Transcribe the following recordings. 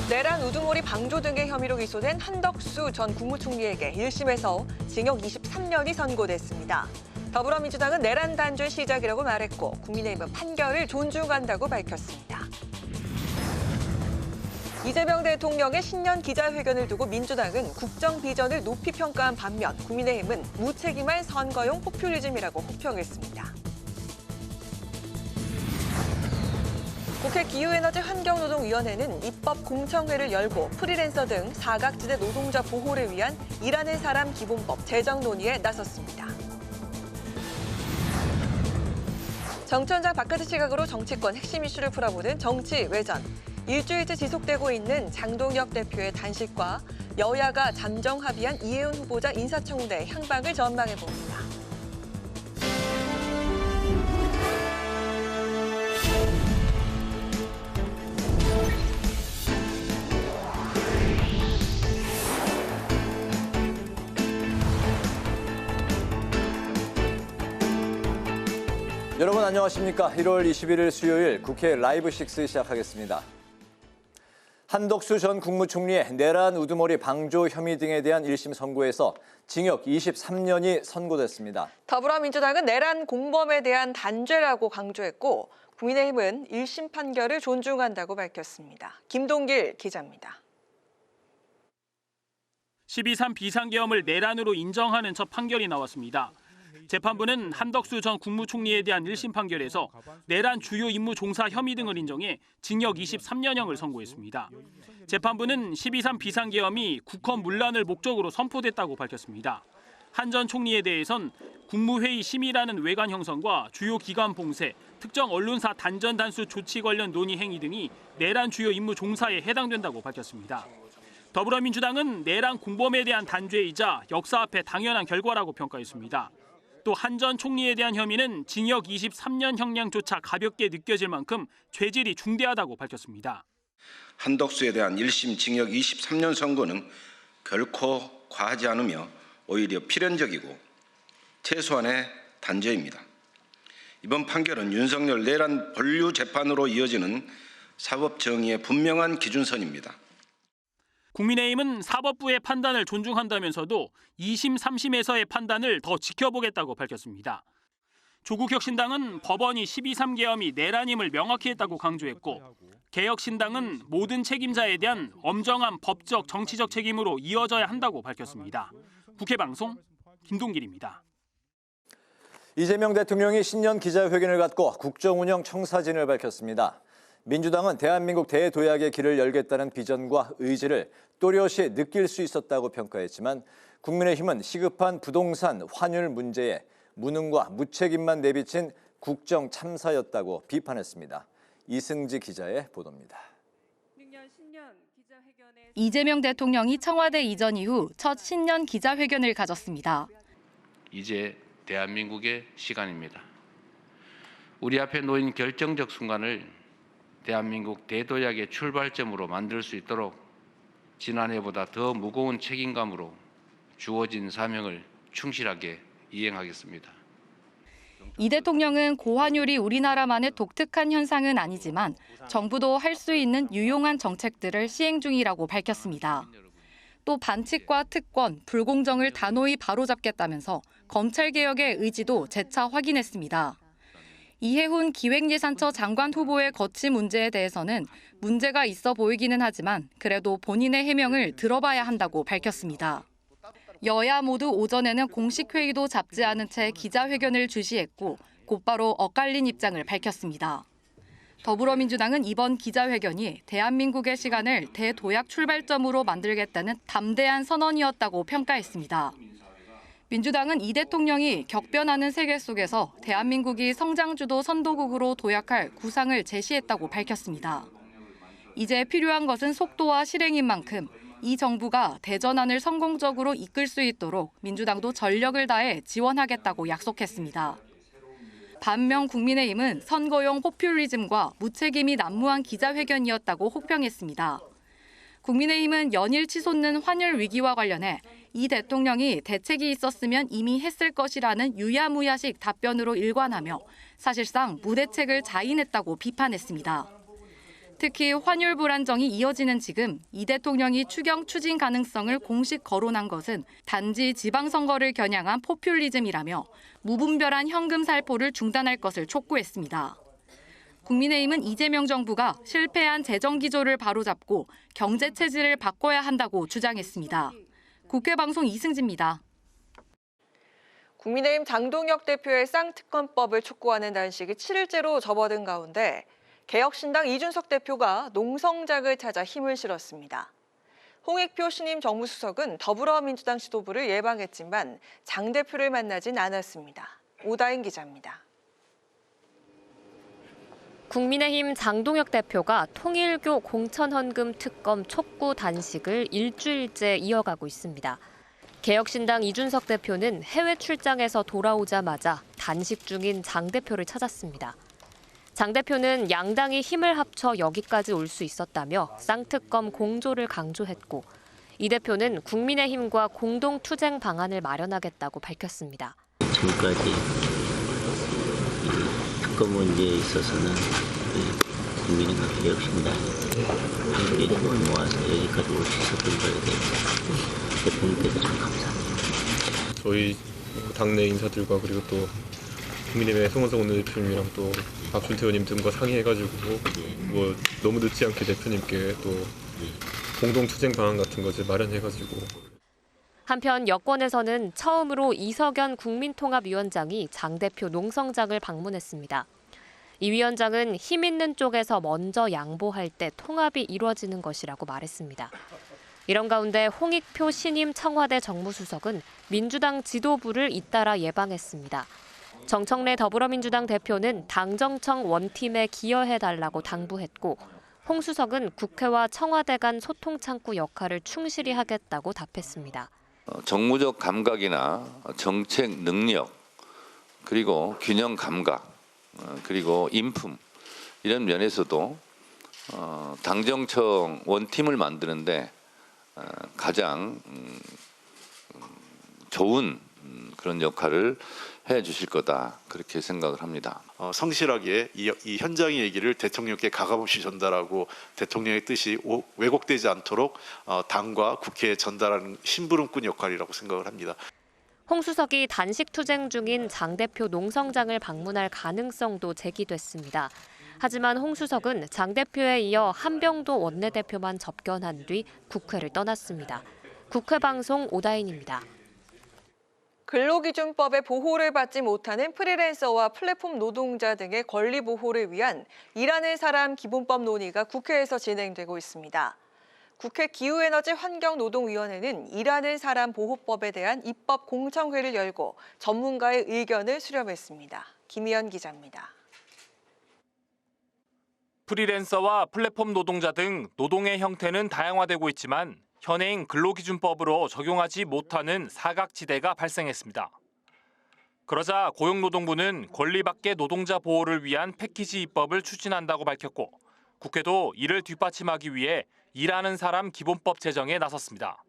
내란 우두머리 방조 등의 혐의로 기소된 한덕수 전 국무총리에게 1심에서 징역 23년이 선고됐습니다. 더불어민주당은 내란 단죄 시작이라고 말했고 국민의힘은 판결을 존중한다고 밝혔습니다. 이재명 대통령의 신년 기자회견을 두고 민주당은 국정 비전을 높이 평가한 반면 국민의힘은 무책임한 선거용 포퓰리즘이라고 호평했습니다. 국회 기후에너지 환경노동위원회는 입법 공청회를 열고 프리랜서 등 사각지대 노동자 보호를 위한 일하는 사람 기본법 제정 논의에 나섰습니다. 정치현장 바깥의 시각으로 정치권 핵심 이슈를 풀어보는 정치 외전. 일주일째 지속되고 있는 장동혁 대표의 단식과 여야가 잠정 합의한 이해운 후보자 인사청문회 향방을 전망해봅니다. 여러분 안녕하십니까? 1월 21일 수요일 국회 라이브 6 시작하겠습니다. 한덕수 전 국무총리의 내란 우두머리 방조 혐의 등에 대한 1심 선고에서 징역 23년이 선고됐습니다. 더불어민주당은 내란 공범에 대한 단죄라고 강조했고 국민의힘은 1심 판결을 존중한다고 밝혔습니다. 김동길 기자입니다. 12.3 비상계엄을 내란으로 인정하는 첫 판결이 나왔습니다. 재판부는 한덕수 전 국무총리에 대한 1심 판결에서 내란 주요 임무 종사 혐의 등을 인정해 징역 23년형을 선고했습니다. 재판부는 12.3 비상계엄이 국헌 문란을 목적으로 선포됐다고 밝혔습니다. 한 전 총리에 대해선 국무회의 심의라는 외관 형성과 주요 기관 봉쇄, 특정 언론사 단전 단수 조치 관련 논의 행위 등이 내란 주요 임무 종사에 해당된다고 밝혔습니다. 더불어민주당은 내란 공범에 대한 단죄이자 역사 앞에 당연한 결과라고 평가했습니다. 또 한 전 총리에 대한 혐의는 징역 23년 형량조차 가볍게 느껴질 만큼 죄질이 중대하다고 밝혔습니다. 한덕수에 대한 1심 징역 23년 선고는 결코 과하지 않으며 오히려 필연적이고 최소한의 단죄입니다. 이번 판결은 윤석열 내란 본류 재판으로 이어지는 사법 정의의 분명한 기준선입니다. 국민의힘은 사법부의 판단을 존중한다면서도 2심, 3심에서의 판단을 더 지켜보겠다고 밝혔습니다. 조국혁신당은 법원이 12.3 계엄이 내란임을 명확히 했다고 강조했고 개혁신당은 모든 책임자에 대한 엄정한 법적, 정치적 책임으로 이어져야 한다고 밝혔습니다. 국회방송 김동길입니다. 이재명 대통령이 신년 기자회견을 갖고 국정운영 청사진을 밝혔습니다. 민주당은 대한민국 대도약의 길을 열겠다는 비전과 의지를 또렷이 느낄 수 있었다고 평가했지만 국민의힘은 시급한 부동산 환율 문제에 무능과 무책임만 내비친 국정 참사였다고 비판했습니다. 이승지 기자의 보도입니다. 이재명 대통령이 청와대 이전 이후 첫 신년 기자회견을 가졌습니다. 이제 대한민국의 시간입니다. 우리 앞에 놓인 결정적 순간을 대한민국 대도약의 출발점으로 만들 수 있도록 지난해보다 더 무거운 책임감으로 주어진 사명을 충실하게 이행하겠습니다. 이 대통령은 고환율이 우리나라만의 독특한 현상은 아니지만 정부도 할 수 있는 유용한 정책들을 시행 중이라고 밝혔습니다. 또 반칙과 특권, 불공정을 단호히 바로잡겠다면서 검찰개혁의 의지도 재차 확인했습니다. 이해훈 기획예산처 장관 후보의 거취 문제에 대해서는 문제가 있어 보이기는 하지만 그래도 본인의 해명을 들어봐야 한다고 밝혔습니다. 여야 모두 오전에는 공식 회의도 잡지 않은 채 기자회견을 주시했고 곧바로 엇갈린 입장을 밝혔습니다. 더불어민주당은 이번 기자회견이 대한민국의 시간을 대도약 출발점으로 만들겠다는 담대한 선언이었다고 평가했습니다. 민주당은 이 대통령이 격변하는 세계 속에서 대한민국이 성장주도 선도국으로 도약할 구상을 제시했다고 밝혔습니다. 이제 필요한 것은 속도와 실행인 만큼 이 정부가 대전환을 성공적으로 이끌 수 있도록 민주당도 전력을 다해 지원하겠다고 약속했습니다. 반면 국민의힘은 선거용 포퓰리즘과 무책임이 난무한 기자회견이었다고 혹평했습니다. 국민의힘은 연일 치솟는 환율 위기와 관련해 이 대통령이 대책이 있었으면 이미 했을 것이라는 유야무야식 답변으로 일관하며 사실상 무대책을 자인했다고 비판했습니다. 특히 환율 불안정이 이어지는 지금 이 대통령이 추경 추진 가능성을 공식 거론한 것은 단지 지방선거를 겨냥한 포퓰리즘이라며 무분별한 현금 살포를 중단할 것을 촉구했습니다. 국민의힘은 이재명 정부가 실패한 재정기조를 바로잡고 경제 체질을 바꿔야 한다고 주장했습니다. 국회 방송 이승지입니다. 국민의힘 장동혁 대표의 쌍특검법을 촉구하는 단식이 7일째로 접어든 가운데 개혁신당 이준석 대표가 농성장을 찾아 힘을 실었습니다. 홍익표 신임 정무수석은 더불어민주당 지도부를 예방했지만 장 대표를 만나진 않았습니다. 오다인 기자입니다. 국민의힘 장동혁 대표가 통일교 공천헌금 특검 촉구 단식을 일주일째 이어가고 있습니다. 개혁신당 이준석 대표는 해외 출장에서 돌아오자마자 단식 중인 장 대표를 찾았습니다. 장 대표는 양당이 힘을 합쳐 여기까지 올 수 있었다며 쌍특검 공조를 강조했고 이 대표는 국민의힘과 공동투쟁 방안을 마련하겠다고 밝혔습니다. 지금까지 특검 문제에 있어서는 국민의힘 개혁신당이 함께 힘을 모아서 여기까지 올 수 있었던 거에 대해서 대표님께도 참 감사합니다. 저희 당내 인사들과 그리고 또 국민의힘의 송원석 원내대표님이랑 또 박준태 의원님 등과 상의해가지고 뭐 너무 늦지 않게 대표님께 또 공동투쟁 방안 같은 것을 마련해가지고. 한편 여권에서는 처음으로 이석연 국민통합위원장이 장 대표 농성장을 방문했습니다. 이 위원장은 힘 있는 쪽에서 먼저 양보할 때 통합이 이루어지는 것이라고 말했습니다. 이런 가운데 홍익표 신임 청와대 정무수석은 민주당 지도부를 잇따라 예방했습니다. 정청래 더불어민주당 대표는 당정청 원팀에 기여해달라고 당부했고 홍 수석은 국회와 청와대 간 소통 창구 역할을 충실히 하겠다고 답했습니다. 정무적 감각이나 정책 능력, 그리고 균형 감각, 그리고 인품 이런 면에서도 당정청 원팀을 만드는데 가장 좋은 그런 역할을 해주실 거다 그렇게 생각을 합니다. 성실하게 이 현장의 얘기를 대통령께 가감없이 전달하고 대통령의 뜻이 왜곡되지 않도록 당과 국회에 전달하는 심부름꾼 역할이라고 생각을 합니다. 홍 수석이 단식 투쟁 중인 장 대표 농성장을 방문할 가능성도 제기됐습니다. 하지만 홍 수석은 장 대표에 이어 한병도 원내대표만 접견한 뒤 국회를 떠났습니다. 국회 방송 오다인입니다. 근로기준법의 보호를 받지 못하는 프리랜서와 플랫폼 노동자 등의 권리 보호를 위한 일하는 사람 기본법 논의가 국회에서 진행되고 있습니다. 국회 기후에너지 환경노동위원회는 일하는 사람 보호법에 대한 입법 공청회를 열고 전문가의 의견을 수렴했습니다. 김희연 기자입니다. 프리랜서와 플랫폼 노동자 등 노동의 형태는 다양화되고 있지만 현행 근로기준법으로 적용하지 못하는 사각지대가 발생했습니다. 그러자 고용노동부는 권리 밖의 노동자 보호를 위한 패키지 입법을 추진한다고 밝혔고 국회도 이를 뒷받침하기 위해 일하는 사람 기본법 제정에 나섰습니다.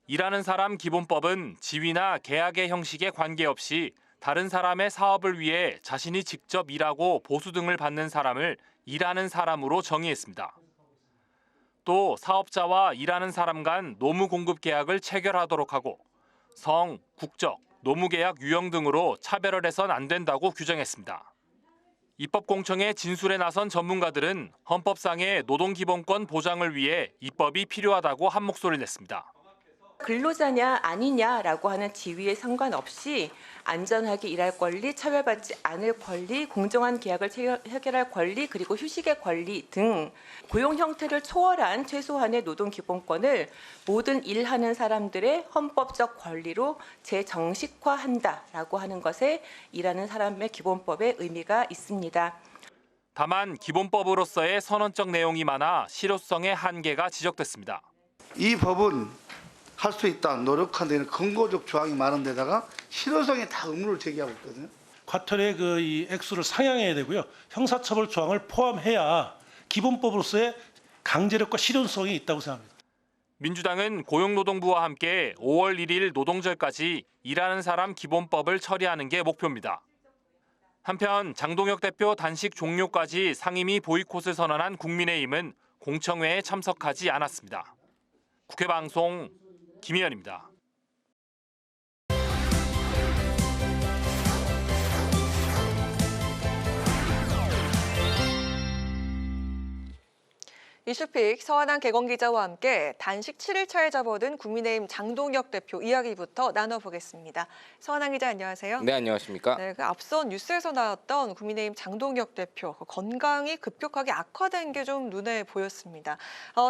일하는 사람 기본법은 지위나 계약의 형식에 관계없이 다른 사람의 사업을 위해 자신이 직접 일하고 보수 등을 받는 사람을 일하는 사람으로 정의했습니다. 또 사업자와 일하는 사람 간 노무 공급 계약을 체결하도록 하고 성, 국적, 노무계약 유형 등으로 차별을 해선 안 된다고 규정했습니다. 입법 공청회 진술에 나선 전문가들은 헌법상의 노동기본권 보장을 위해 입법이 필요하다고 한 목소리를 냈습니다. 근로자냐 아니냐라고 하는 지위에 상관없이 안전하게 일할 권리, 차별받지 않을 권리, 공정한 계약을 체결할 권리, 그리고 휴식의 권리 등 고용 형태를 초월한 최소한의 노동 기본권을 모든 일하는 사람들의 헌법적 권리로 재정식화한다라고 하는 것에 일하는 사람의 기본법의 의미가 있습니다. 다만 기본법으로서의 선언적 내용이 많아 실효성의 한계가 지적됐습니다. 이 법은 할 수 있다, 노력한 데는 근거적 조항이 많은 데다가 실효성에 다 의문을 제기하고 있거든요. 과태료의 이 액수를 상향해야 되고요. 형사처벌 조항을 포함해야 기본법으로서의 강제력과 실효성이 있다고 생각합니다. 민주당은 고용노동부와 함께 5월 1일 노동절까지 일하는 사람 기본법을 처리하는 게 목표입니다. 한편 장동혁 대표 단식 종료까지 상임위 보이콧을 선언한 국민의힘은 공청회에 참석하지 않았습니다. 국회방송 김희연입니다. 이슈픽 서한한 개건 기자와 함께 단식 7일차에 접어든 국민의힘 장동혁 대표 이야기부터 나눠보겠습니다. 서한한 기자 안녕하세요. 네, 안녕하십니까? 네, 앞선 뉴스에서 나왔던 국민의힘 장동혁 대표 건강이 급격하게 악화된 게 좀 눈에 보였습니다.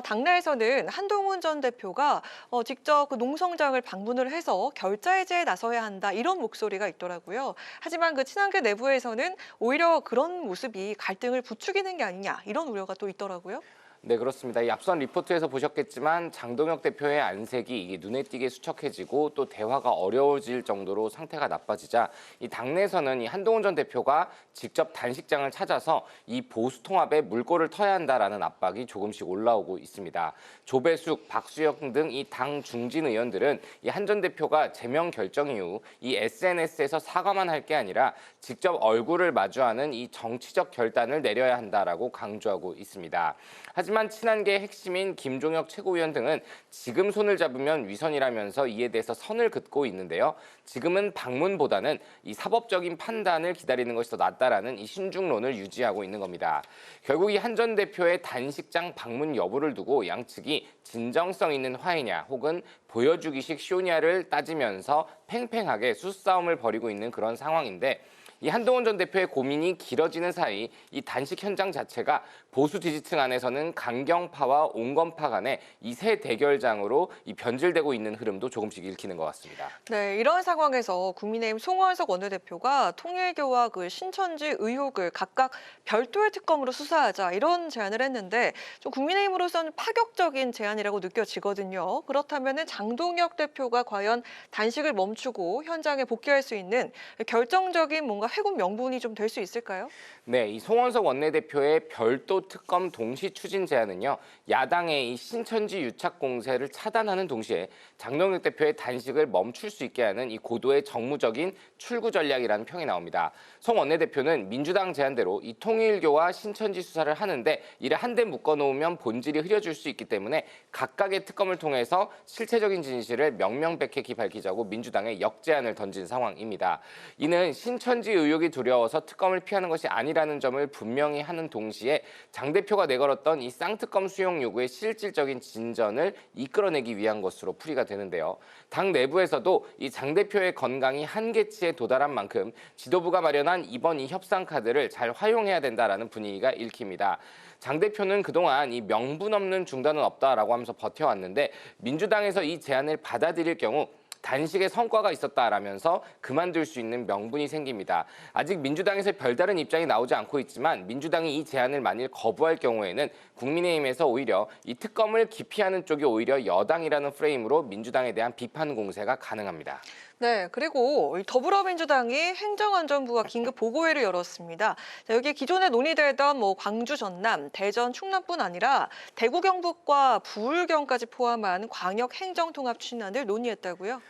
당내에서는 한동훈 전 대표가 직접 그 농성장을 방문을 해서 결자 해제에 나서야 한다 이런 목소리가 있더라고요. 하지만 그 친한계 내부에서는 오히려 그런 모습이 갈등을 부추기는 게 아니냐 이런 우려가 또 있더라고요. 네, 그렇습니다. 이 앞선 리포트에서 보셨겠지만 장동혁 대표의 안색이 이게 눈에 띄게 수척해지고 또 대화가 어려워질 정도로 상태가 나빠지자 이 당내에서는 이 한동훈 전 대표가 직접 단식장을 찾아서 이 보수 통합에 물꼬를 터야 한다라는 압박이 조금씩 올라오고 있습니다. 조배숙, 박수영 등 이 당 중진 의원들은 이 한 전 대표가 제명 결정 이후 이 SNS에서 사과만 할 게 아니라 직접 얼굴을 마주하는 이 정치적 결단을 내려야 한다라고 강조하고 있습니다. 하지만 친한계의 핵심인 김종혁 최고위원 등은 지금 손을 잡으면 위선이라면서 이에 대해서 선을 긋고 있는데요. 지금은 방문보다는 이 사법적인 판단을 기다리는 것이 더 낫다라는 이 신중론을 유지하고 있는 겁니다. 결국 이 한 전 대표의 단식장 방문 여부를 두고 양측이 진정성 있는 화해냐 혹은 보여주기식 쇼냐를 따지면서 팽팽하게 수싸움을 벌이고 있는 그런 상황인데 이 한동훈 전 대표의 고민이 길어지는 사이 이 단식 현장 자체가 보수 지지층 안에서는 강경파와 온건파 간의 이 새 대결장으로 이 변질되고 있는 흐름도 조금씩 읽히는 것 같습니다. 네, 이런 상황에서 국민의힘 송원석 원내대표가 통일교와 그 신천지 의혹을 각각 별도의 특검으로 수사하자 이런 제안을 했는데 좀 국민의힘으로서는 파격적인 제안이라고 느껴지거든요. 그렇다면 장동혁 대표가 과연 단식을 멈추고 현장에 복귀할 수 있는 결정적인 뭔가 회군 명분이 좀 될 수 있을까요? 네, 이 송원석 원내대표의 별도 특검 동시 추진 제안은요. 야당의 이 신천지 유착 공세를 차단하는 동시에 장동혁 대표의 단식을 멈출 수 있게 하는 이 고도의 정무적인 출구 전략이라는 평이 나옵니다. 송 원내대표는 민주당 제안대로 이 통일교와 신천지 수사를 하는데 이를 한데 묶어놓으면 본질이 흐려질 수 있기 때문에 각각의 특검을 통해서 실체적인 진실을 명명백백히 밝히자고 민주당에 역제안을 던진 상황입니다. 이는 신천지 의혹이 두려워서 특검을 피하는 것이 아니라는 점을 분명히 하는 동시에 장 대표가 내걸었던 이 쌍특검 수용 요구의 실질적인 진전을 이끌어내기 위한 것으로 풀이가 되는데요. 당 내부에서도 이 장 대표의 건강이 한계치에 도달한 만큼 지도부가 마련한 이번 이 협상 카드를 잘 활용해야 된다라는 분위기가 읽힙니다. 장 대표는 그동안 이 명분 없는 중단은 없다라고 하면서 버텨왔는데 민주당에서 이 제안을 받아들일 경우 단식의 성과가 있었다라면서 그만둘 수 있는 명분이 생깁니다. 아직 민주당에서 별다른 입장이 나오지 않고 있지만 민주당이 이 제안을 만일 거부할 경우에는 국민의힘에서 오히려 이 특검을 기피하는 쪽이 오히려 여당이라는 프레임으로 민주당에 대한 비판 공세가 가능합니다. 네, 그리고 더불어민주당이 행정안전부와 긴급 보고회를 열었습니다. 자, 여기 기존에 논의되던 광주, 전남, 대전, 충남뿐 아니라 대구, 경북과 부울경까지 포함한 광역 행정통합 추진안을 논의했다고요?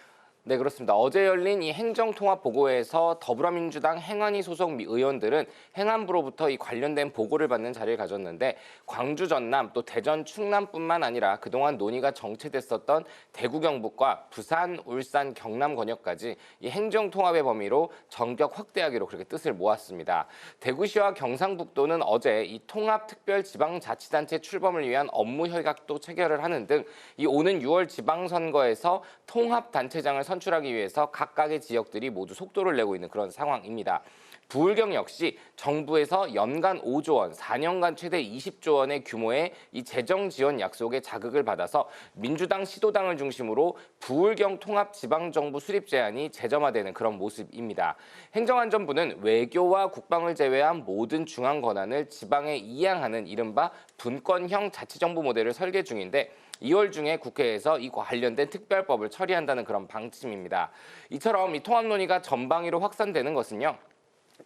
네, 그렇습니다. 어제 열린 이 행정통합보고회에서 더불어민주당 행안위 소속 의원들은 행안부로부터 이 관련된 보고를 받는 자리를 가졌는데 광주, 전남, 또 대전, 충남뿐만 아니라 그동안 논의가 정체됐었던 대구, 경북과 부산, 울산, 경남, 권역까지 이 행정통합의 범위로 전격 확대하기로 그렇게 뜻을 모았습니다. 대구시와 경상북도는 어제 이 통합특별지방자치단체 출범을 위한 업무 협약도 체결을 하는 등 이 오는 6월 지방선거에서 통합단체장을 선출하기 위해서 각각의 지역들이 모두 속도를 내고 있는 그런 상황입니다. 부울경 역시 정부에서 연간 5조 원, 4년간 최대 20조 원의 규모의 이 재정 지원 약속에 자극을 받아서 민주당, 시도당을 중심으로 부울경 통합지방정부 수립 제안이 재점화되는 그런 모습입니다. 행정안전부는 외교와 국방을 제외한 모든 중앙 권한을 지방에 이양하는 이른바 분권형 자치정부 모델을 설계 중인데 2월 중에 국회에서 이 관련된 특별법을 처리한다는 그런 방침입니다. 이처럼 이 통합 논의가 전방위로 확산되는 것은요.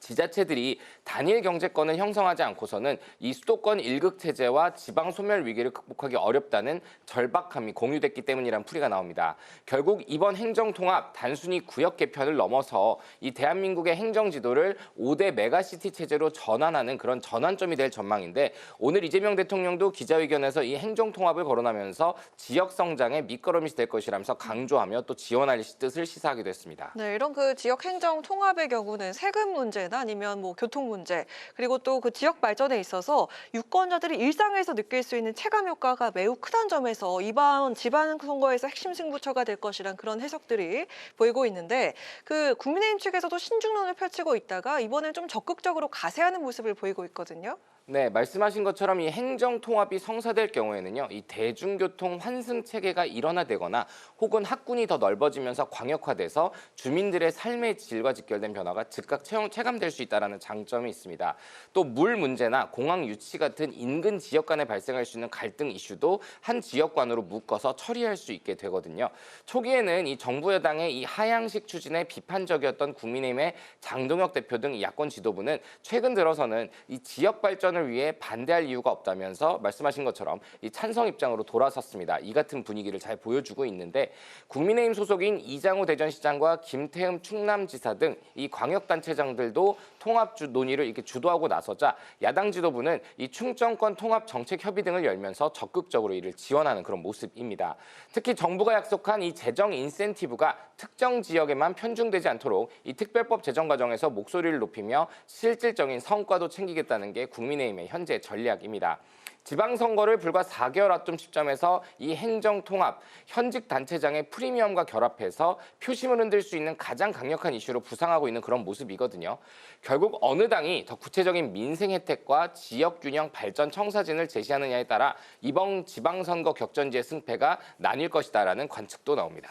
지자체들이 단일 경제권을 형성하지 않고서는 이 수도권 일극 체제와 지방 소멸 위기를 극복하기 어렵다는 절박함이 공유됐기 때문이란 풀이가 나옵니다. 결국 이번 행정통합 단순히 구역 개편을 넘어서 이 대한민국의 행정지도를 5대 메가시티 체제로 전환하는 그런 전환점이 될 전망인데, 오늘 이재명 대통령도 기자회견에서 이 행정통합을 거론하면서 지역 성장의 밑거름이 될 것이라면서 강조하며 또 지원할 뜻을 시사하기도 했습니다. 네, 이런 그 지역 행정 통합의 경우는 세금 문제나 아니면 뭐 교통 문제, 그리고 또 그 지역 발전에 있어서 유권자들이 일상에서 느낄 수 있는 체감 효과가 매우 크다는 점에서 이번 지방선거에서 핵심 승부처가 될 것이란 그런 해석들이 보이고 있는데, 그 국민의힘 측에서도 신중론을 펼치고 있다가 이번엔 좀 적극적으로 가세하는 모습을 보이고 있거든요. 네, 말씀하신 것처럼 이 행정통합이 성사될 경우에는요, 이 대중교통 환승 체계가 일원화되거나 혹은 학군이 더 넓어지면서 광역화돼서 주민들의 삶의 질과 직결된 변화가 즉각 체감될 수 있다는 장점이 있습니다. 또 물 문제나 공항 유치 같은 인근 지역 간에 발생할 수 있는 갈등 이슈도 한 지역관으로 묶어서 처리할 수 있게 되거든요. 초기에는 이 정부 여당의 이 하향식 추진에 비판적이었던 국민의힘의 장동혁 대표 등 야권 지도부는 최근 들어서는 이 지역 발전을 위해 반대할 이유가 없다면서 말씀하신 것처럼 이 찬성 입장으로 돌아섰습니다. 이 같은 분위기를 잘 보여주고 있는데, 국민의힘 소속인 이장우 대전시장과 김태흠 충남지사 등 이 광역단체장들도 통합 논의를 이렇게 주도하고 나서자 야당 지도부는 이 충정권 통합 정책 협의 등을 열면서 적극적으로 이를 지원하는 그런 모습입니다. 특히 정부가 약속한 이 재정 인센티브가 특정 지역에만 편중되지 않도록 이 특별법 제정 과정에서 목소리를 높이며 실질적인 성과도 챙기겠다는 게 국민의힘의 현재 전략입니다. 지방선거를 불과 4개월 앞둔 시점에서 이 행정통합, 현직 단체장의 프리미엄과 결합해서 표심을 흔들 수 있는 가장 강력한 이슈로 부상하고 있는 그런 모습이거든요. 결국 어느 당이 더 구체적인 민생 혜택과 지역균형 발전 청사진을 제시하느냐에 따라 이번 지방선거 격전지의 승패가 나뉠 것이다라는 관측도 나옵니다.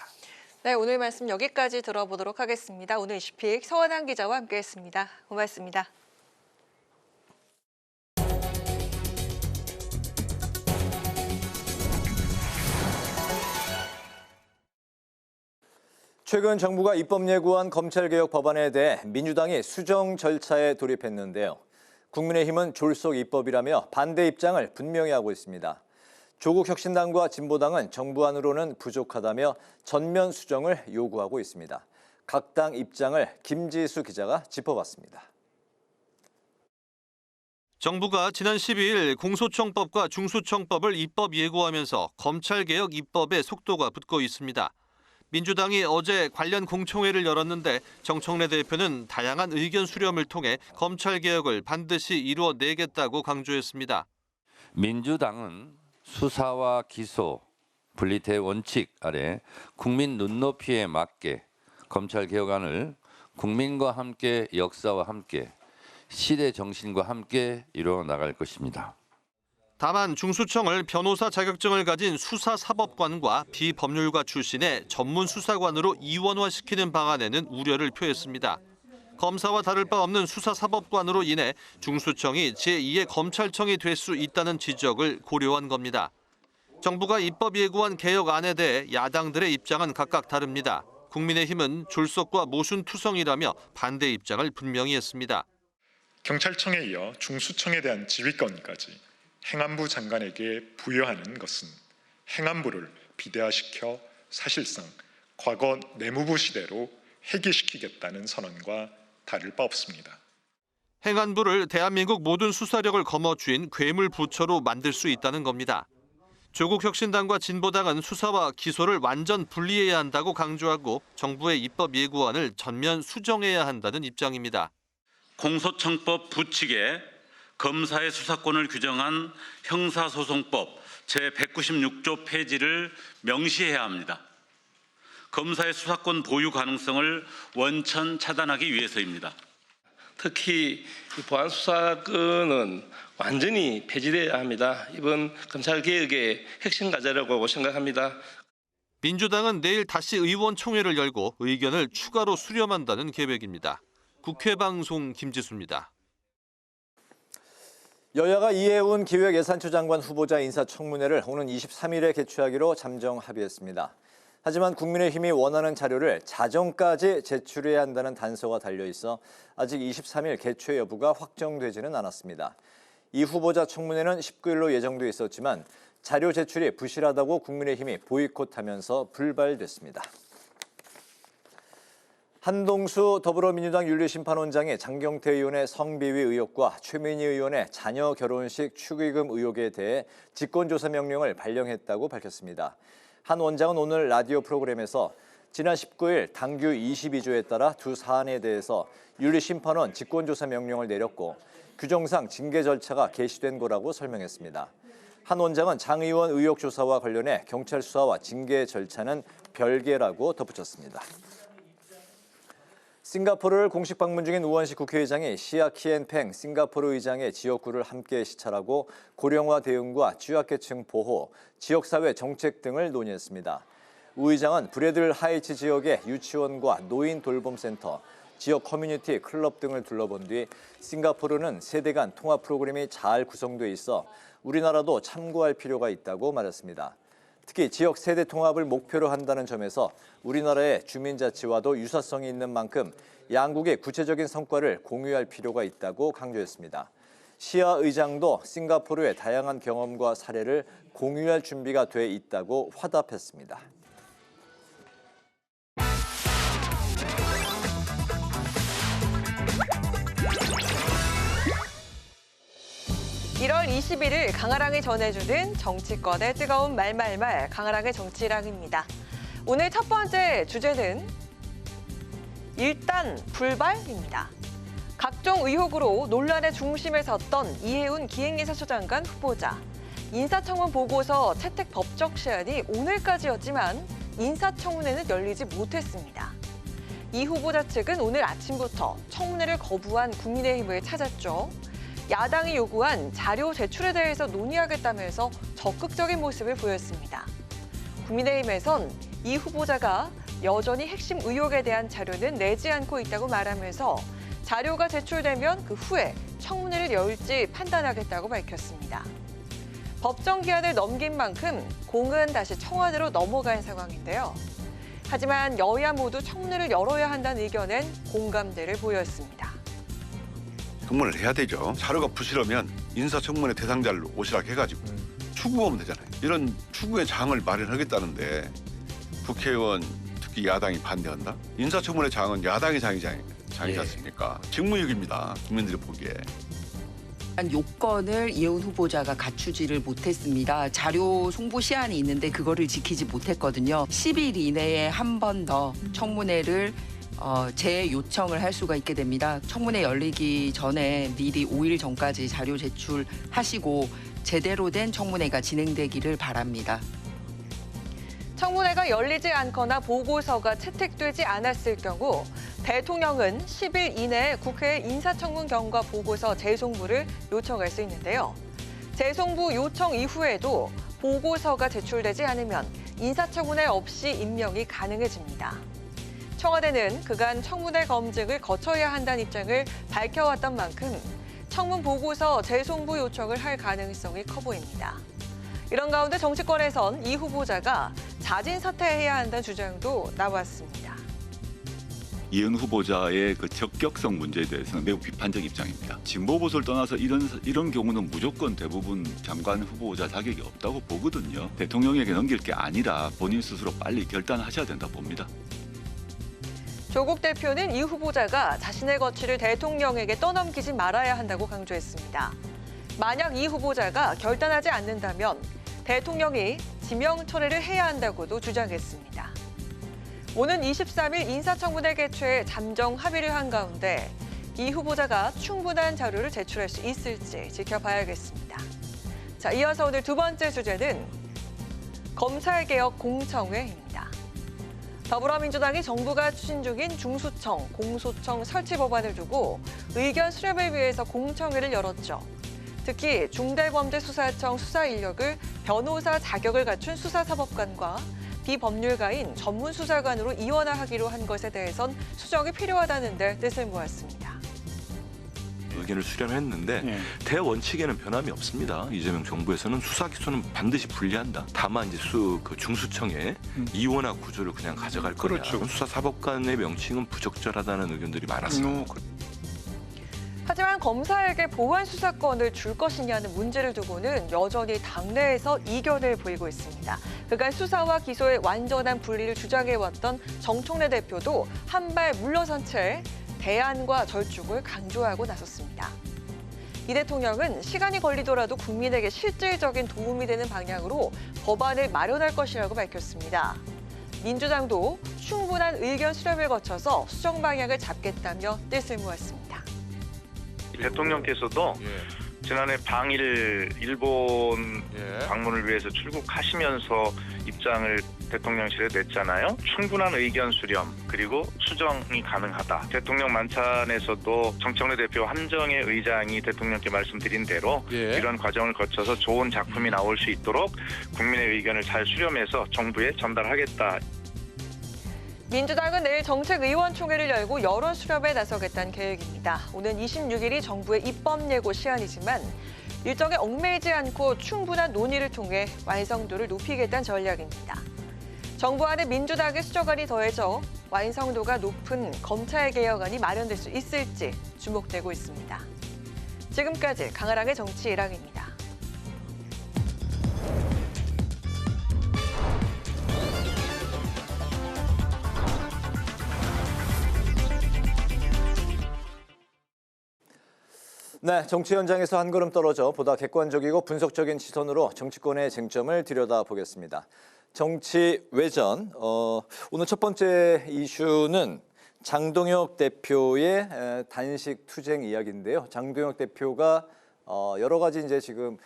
네, 오늘 말씀 여기까지 들어보도록 하겠습니다. 오늘 이슈픽 서원한 기자와 함께했습니다. 고맙습니다. 최근 정부가 입법 예고한 검찰개혁 법안에 대해 민주당이 수정 절차에 돌입했는데요. 국민의힘은 졸속 입법이라며 반대 입장을 분명히 하고 있습니다. 조국혁신당과 진보당은 정부안으로는 부족하다며 전면 수정을 요구하고 있습니다. 각 당 입장을 김지수 기자가 짚어봤습니다. 정부가 지난 12일 공소청법과 중수청법을 입법 예고하면서 검찰개혁 입법에 속도가 붙고 있습니다. 민주당이 어제 관련 공청회를 열었는데 정청래 대표는 다양한 의견 수렴을 통해 검찰개혁을 반드시 이루어내겠다고 강조했습니다. 민주당은 수사와 기소, 분리대 원칙 아래 국민 눈높이에 맞게 검찰개혁안을 국민과 함께 역사와 함께 시대 정신과 함께 이루어 나갈 것입니다. 다만 중수청을 변호사 자격증을 가진 수사사법관과 비법률가 출신의 전문 수사관으로 이원화시키는 방안에는 우려를 표했습니다. 검사와 다를 바 없는 수사사법관으로 인해 중수청이 제2의 검찰청이 될 수 있다는 지적을 고려한 겁니다. 정부가 입법 예고한 개혁안에 대해 야당들의 입장은 각각 다릅니다. 국민의힘은 졸속과 모순투성이라며 반대 입장을 분명히 했습니다. 경찰청에 이어 중수청에 대한 지휘권까지 행안부 장관에게 부여하는 것은 행안부를 비대화시켜 사실상 과거 내무부 시대로 해기시키겠다는 선언과 다를 바 없습니다. 행안부를 대한민국 모든 수사력을 거머쥔 괴물부처로 만들 수 있다는 겁니다. 조국혁신당과 진보당은 수사와 기소를 완전 분리해야 한다고 강조하고 정부의 입법 예고안을 전면 수정해야 한다는 입장입니다. 공소청법 부칙에 검사의 수사권을 규정한 형사소송법 제196조 폐지를 명시해야 합니다. 검사의 수사권 보유 가능성을 원천 차단하기 위해서입니다. 특히 보안수사권은 완전히 폐지돼야 합니다. 이번 검찰개혁의 핵심 과제라고 생각합니다. 민주당은 내일 다시 의원총회를 열고 의견을 추가로 수렴한다는 계획입니다. 국회방송 김지수입니다. 여야가 이해운 기획예산처 장관 후보자 인사청문회를 오는 23일에 개최하기로 잠정 합의했습니다. 하지만 국민의힘이 원하는 자료를 자정까지 제출해야 한다는 단서가 달려있어 아직 23일 개최 여부가 확정되지는 않았습니다. 이 후보자 청문회는 19일로 예정돼 있었지만 자료 제출이 부실하다고 국민의힘이 보이콧하면서 불발됐습니다. 한동수 더불어민주당 윤리심판원장이 장경태 의원의 성비위 의혹과 최민희 의원의 자녀 결혼식 축의금 의혹에 대해 직권조사 명령을 발령했다고 밝혔습니다. 한 원장은 오늘 라디오 프로그램에서 지난 19일 당규 22조에 따라 두 사안에 대해서 윤리심판원 직권조사 명령을 내렸고 규정상 징계 절차가 개시된 거라고 설명했습니다. 한 원장은 장 의원 의혹 조사와 관련해 경찰 수사와 징계 절차는 별개라고 덧붙였습니다. 싱가포르를 공식 방문 중인 우원식 국회의장이 시아 키엔팽 싱가포르 의장의 지역구를 함께 시찰하고 고령화 대응과 취약계층 보호, 지역사회 정책 등을 논의했습니다. 우 의장은 브래들 하이츠 지역의 유치원과 노인 돌봄센터, 지역 커뮤니티 클럽 등을 둘러본 뒤 싱가포르는 세대 간 통합 프로그램이 잘 구성돼 있어 우리나라도 참고할 필요가 있다고 말했습니다. 특히 지역 세대 통합을 목표로 한다는 점에서 우리나라의 주민자치와도 유사성이 있는 만큼 양국의 구체적인 성과를 공유할 필요가 있다고 강조했습니다. 시아 의장도 싱가포르의 다양한 경험과 사례를 공유할 준비가 돼 있다고 화답했습니다. 1월 21일 강아랑이 전해주는 정치권의 뜨거운 말말말 강아랑의 정치랑입니다. 오늘 첫 번째 주제는 일단 불발입니다. 각종 의혹으로 논란의 중심에 섰던 이해운 기획예산처장관 후보자. 인사청문 보고서 채택 법적 시한이 오늘까지였지만 인사청문회는 열리지 못했습니다. 이 후보자 측은 오늘 아침부터 청문회를 거부한 국민의힘을 찾았죠. 야당이 요구한 자료 제출에 대해서 논의하겠다면서 적극적인 모습을 보였습니다. 국민의힘에선 이 후보자가 여전히 핵심 의혹에 대한 자료는 내지 않고 있다고 말하면서 자료가 제출되면 그 후에 청문회를 열지 판단하겠다고 밝혔습니다. 법정 기한을 넘긴 만큼 공은 다시 청와대로 넘어간 상황인데요. 하지만 여야 모두 청문회를 열어야 한다는 의견엔 공감대를 보였습니다. 청문회를 해야 되죠. 자료가 부실하면 인사청문회 대상자를 오시라 해가지고 추구하면 되잖아요. 이런 추구의 장을 마련하겠다는데 국회의원 특히 야당이 반대한다? 인사청문회 장은 야당의 장이지 않습니까? 직무유기입니다. 국민들이 보기에. 요건을 이해운 후보자가 갖추지를 못했습니다. 자료 송부 시한이 있는데 그거를 지키지 못했거든요. 10일 이내에 한 번 더 청문회를 재요청을 할 수가 있게 됩니다. 청문회 열리기 전에 미리 5일 전까지 자료 제출하시고 제대로 된 청문회가 진행되기를 바랍니다. 청문회가 열리지 않거나 보고서가 채택되지 않았을 경우 대통령은 10일 이내에 국회에 인사청문 경과 보고서 재송부를 요청할 수 있는데요. 재송부 요청 이후에도 보고서가 제출되지 않으면 인사청문회 없이 임명이 가능해집니다. 청와대는 그간 청문회 검증을 거쳐야 한다는 입장을 밝혀왔던 만큼 청문 보고서 재송부 요청을 할 가능성이 커 보입니다. 이런 가운데 정치권에선 이 후보자가 자진 사퇴해야 한다는 주장도 나왔습니다. 이해운 후보자의 그 적격성 문제에 대해서는 매우 비판적 입장입니다. 진보 보수를 떠나서 이런 경우는 무조건 대부분 장관 후보자 자격이 없다고 보거든요. 대통령에게 넘길 게 아니라 본인 스스로 빨리 결단하셔야 된다고 봅니다. 조국 대표는 이 후보자가 자신의 거취를 대통령에게 떠넘기지 말아야 한다고 강조했습니다. 만약 이 후보자가 결단하지 않는다면 대통령이 지명 철회를 해야 한다고도 주장했습니다. 오는 23일 인사청문회 개최에 잠정 합의를 한 가운데 이 후보자가 충분한 자료를 제출할 수 있을지 지켜봐야겠습니다. 자, 이어서 오늘 두 번째 주제는 검찰개혁 공청회입니다. 더불어민주당이 정부가 추진 중인 중수청, 공소청 설치 법안을 두고 의견 수렴을 위해서 공청회를 열었죠. 특히 중대범죄수사청 수사 인력을 변호사 자격을 갖춘 수사사법관과 비법률가인 전문수사관으로 이원화하기로 한 것에 대해선 수정이 필요하다는 데 뜻을 모았습니다. 의견을 수렴했는데 대원칙에는 변함이 없습니다. 이재명 정부에서는 수사 기소는 반드시 분리한다. 다만 이제 중수청의 이원화 구조를 그냥 가져갈 거냐. 수사사법관의 명칭은 부적절하다는 의견들이 많았습니다. 하지만 검사에게 보안 수사권을 줄 것이냐는 문제를 두고는 여전히 당내에서 이견을 보이고 있습니다. 그간 수사와 기소의 완전한 분리를 주장해왔던 정청래 대표도 한 발 물러선 채 대안과 절충을 강조하고 나섰습니다. 이 대통령은 시간이 걸리더라도 국민에게 실질적인 도움이 되는 방향으로 법안을 마련할 것이라고 밝혔습니다. 민주당도 충분한 의견 수렴을 거쳐서 수정 방향을 잡겠다며 뜻을 모았습니다. 대통령께서도 지난해 방일 일본 방문을 위해서 출국하시면서 입장을 대통령실에 냈잖아요. 충분한 의견 수렴 그리고 수정이 가능하다. 대통령 만찬에서도 정청래 대표 함정의 의장이 대통령께 말씀드린 대로 이런 과정을 거쳐서 좋은 작품이 나올 수 있도록 국민의 의견을 잘 수렴해서 정부에 전달하겠다. 민주당은 내일 정책의원총회를 열고 여론 수렴에 나서겠다는 계획입니다. 오는 26일이 정부의 입법 예고 시한이지만 일정에 얽매이지 않고 충분한 논의를 통해 완성도를 높이겠다는 전략입니다. 정부 안에 민주당의 수정안이 더해져 완성도가 높은 검찰 개혁안이 마련될 수 있을지 주목되고 있습니다. 지금까지 강아랑의 정치 1항입니다. 네, 정치 현장에서 한 걸음 떨어져 보다 객관적이고 분석적인 시선으로 정치권의 쟁점을 들여다보겠습니다. 정치 외전, 오늘 첫 번째 이슈는 장동혁 대표의 단식 투쟁 이야기인데요. 장동혁 대표가 여러 가지 이제 지금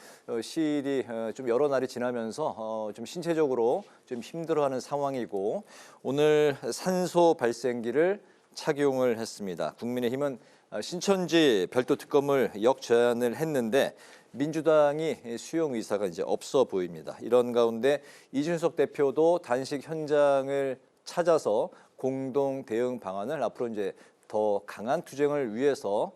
시일이 좀 여러 날이 지나면서 좀 신체적으로 좀 힘들어하는 상황이고 오늘 산소 발생기를 착용을 했습니다. 국민의힘은 신천지 별도 특검을 역제안을 했는데 민주당이 수용 의사가 이제 없어 보입니다. 이런 가운데 이준석 대표도 단식 현장을 찾아서 공동 대응 방안을 앞으로 이제 더 강한 투쟁을 위해서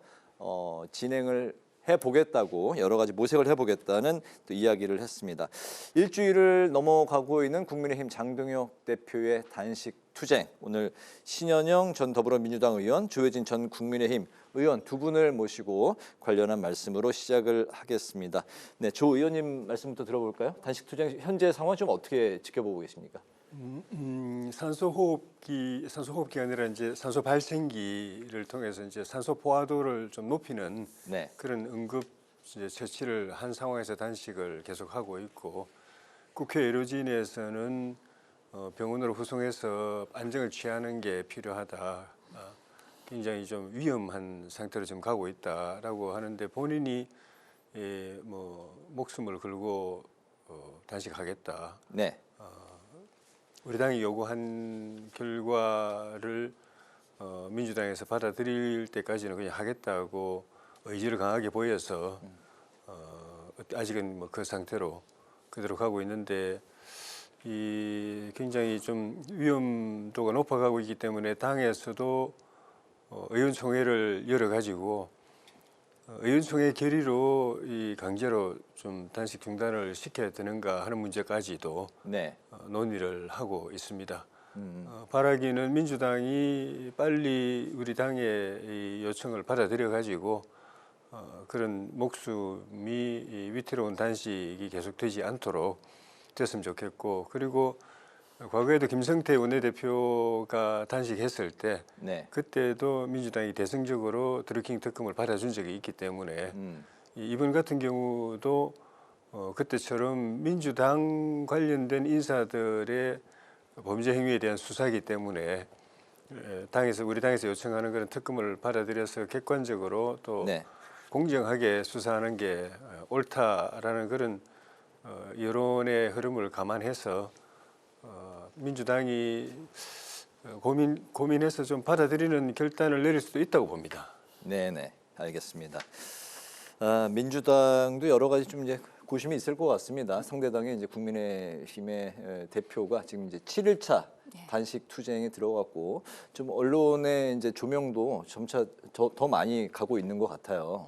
진행을 해보겠다고 여러 가지 모색을 해보겠다는 또 이야기를 했습니다. 일주일을 넘어가고 있는 국민의힘 장동혁 대표의 단식 투쟁. 오늘 신현영 전 더불어민주당 의원, 조혜진 전 국민의힘 의원 두 분을 모시고 관련한 말씀으로 시작을 하겠습니다. 네, 조 의원님 말씀부터 들어볼까요? 단식 투쟁 현재 상황 좀 어떻게 지켜보고 계십니까? 산소 호흡기가 아니라 이제 산소 발생기를 통해서 이제 산소 포화도를 좀 높이는 그런 응급 이제 처치를 한 상황에서 단식을 계속하고 있고 국회 의료진에서는 병원으로 후송해서 안정을 취하는 게 필요하다. 굉장히 좀 위험한 상태로 지금 가고 있다라고 하는데 본인이 목숨을 걸고 단식하겠다. 네. 우리 당이 요구한 결과를 민주당에서 받아들일 때까지는 그냥 하겠다고 의지를 강하게 보여서 아직은 그 상태로 그대로 가고 있는데 이 굉장히 좀 위험도가 높아가고 있기 때문에 당에서도 의원총회를 열어가지고 의원총회 결의로 이 강제로 좀 단식 중단을 시켜야 되는가 하는 문제까지도 논의를 하고 있습니다. 바라기는 민주당이 빨리 우리 당의 이 요청을 받아들여가지고 그런 목숨이 위태로운 단식이 계속되지 않도록 됐으면 좋겠고 그리고 과거에도 김성태 원내대표가 단식했을 때 그때도 민주당이 대승적으로 드루킹 특검을 받아준 적이 있기 때문에 이번 같은 경우도 그때처럼 민주당 관련된 인사들의 범죄 행위에 대한 수사이기 때문에 우리 당에서 요청하는 그런 특검을 받아들여서 객관적으로 또 공정하게 수사하는 게 옳다라는 그런 여론의 흐름을 감안해서 민주당이 고민해서 좀 받아들이는 결단을 내릴 수도 있다고 봅니다. 네네, 알겠습니다. 민주당도 여러 가지 좀 이제 부심이 있을 것 같습니다. 상대당의 이제 국민의힘의 대표가 지금 이제 7일차 단식 투쟁에 들어갔고 좀 언론의 이제 조명도 점차 더 많이 가고 있는 것 같아요.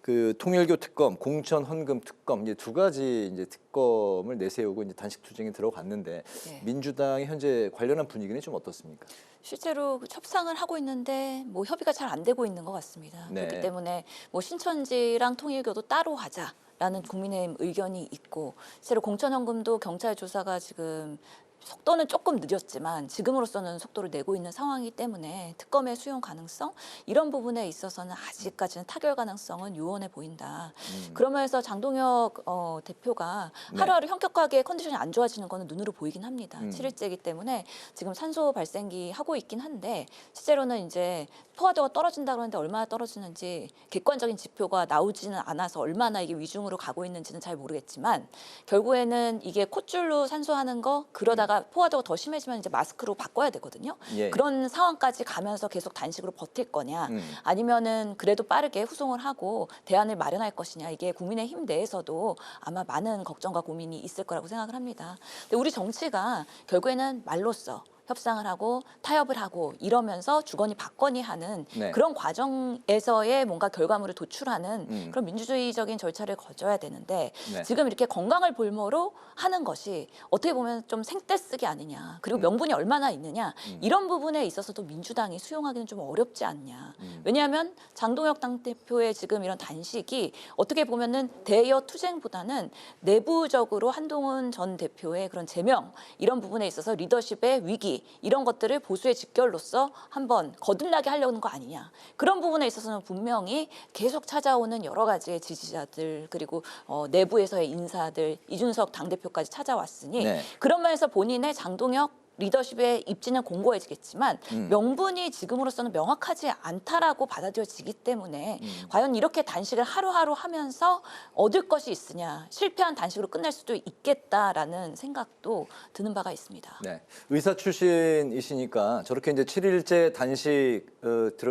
그 통일교 특검, 공천 헌금 특검 이제 두 가지 이제 특검을 내세우고 이제 단식 투쟁에 들어갔는데 민주당의 현재 관련한 분위기는 좀 어떻습니까? 실제로 협상을 하고 있는데 뭐 협의가 잘 안 되고 있는 것 같습니다. 그렇기 때문에 뭐 신천지랑 통일교도 따로 하자라는 국민의힘 의견이 있고, 실제로 공천헌금도 경찰 조사가 지금 속도는 조금 느렸지만 지금으로서는 속도를 내고 있는 상황이기 때문에 특검의 수용 가능성 이런 부분에 있어서는 아직까지는 타결 가능성은 요원해 보인다. 그러면서 장동혁 대표가 하루하루 현격하게 컨디션이 안 좋아지는 거는 눈으로 보이긴 합니다. 7일째이기 때문에 지금 산소 발생기 하고 있긴 한데 실제로는 이제 포화도가 떨어진다 그러는데 얼마나 떨어지는지 객관적인 지표가 나오지는 않아서 얼마나 이게 위중으로 가고 있는지는 잘 모르겠지만 결국에는 이게 콧줄로 산소하는 거 그러다가 포화도가 더 심해지면 이제 마스크로 바꿔야 되거든요. 그런 상황까지 가면서 계속 단식으로 버틸 거냐 아니면은 그래도 빠르게 후송을 하고 대안을 마련할 것이냐, 이게 국민의힘 내에서도 아마 많은 걱정과 고민이 있을 거라고 생각을 합니다. 근데 우리 정치가 결국에는 말로써 협상을 하고 타협을 하고 이러면서 주거니 받거니 하는 그런 과정에서의 뭔가 결과물을 도출하는 그런 민주주의적인 절차를 거쳐야 되는데 지금 이렇게 건강을 볼모로 하는 것이 어떻게 보면 좀 생떼쓰기 아니냐, 그리고 명분이 얼마나 있느냐 이런 부분에 있어서도 민주당이 수용하기는 좀 어렵지 않냐. 왜냐하면 장동혁 당대표의 지금 이런 단식이 어떻게 보면은 대여 투쟁보다는 내부적으로 한동훈 전 대표의 그런 제명 이런 부분에 있어서 리더십의 위기 이런 것들을 보수의 직결로서 한번 거듭나게 하려는 거 아니냐. 그런 부분에 있어서는 분명히 계속 찾아오는 여러 가지의 지지자들 그리고 내부에서의 인사들 이준석 당대표까지 찾아왔으니 그런 면에서 본인의 장동혁 리더십의 입지는 공고해지겠지만 명분이 지금으로서는 명확하지 않다라고 받아들여지기 때문에 과연 이렇게 단식을 하루하루 하면서 얻을 것이 있으냐, 실패한 단식으로 끝날 수도 있겠다라는 생각도 드는 바가 있습니다. 네, 의사 출신이시니까 저렇게 이제 7일째 단식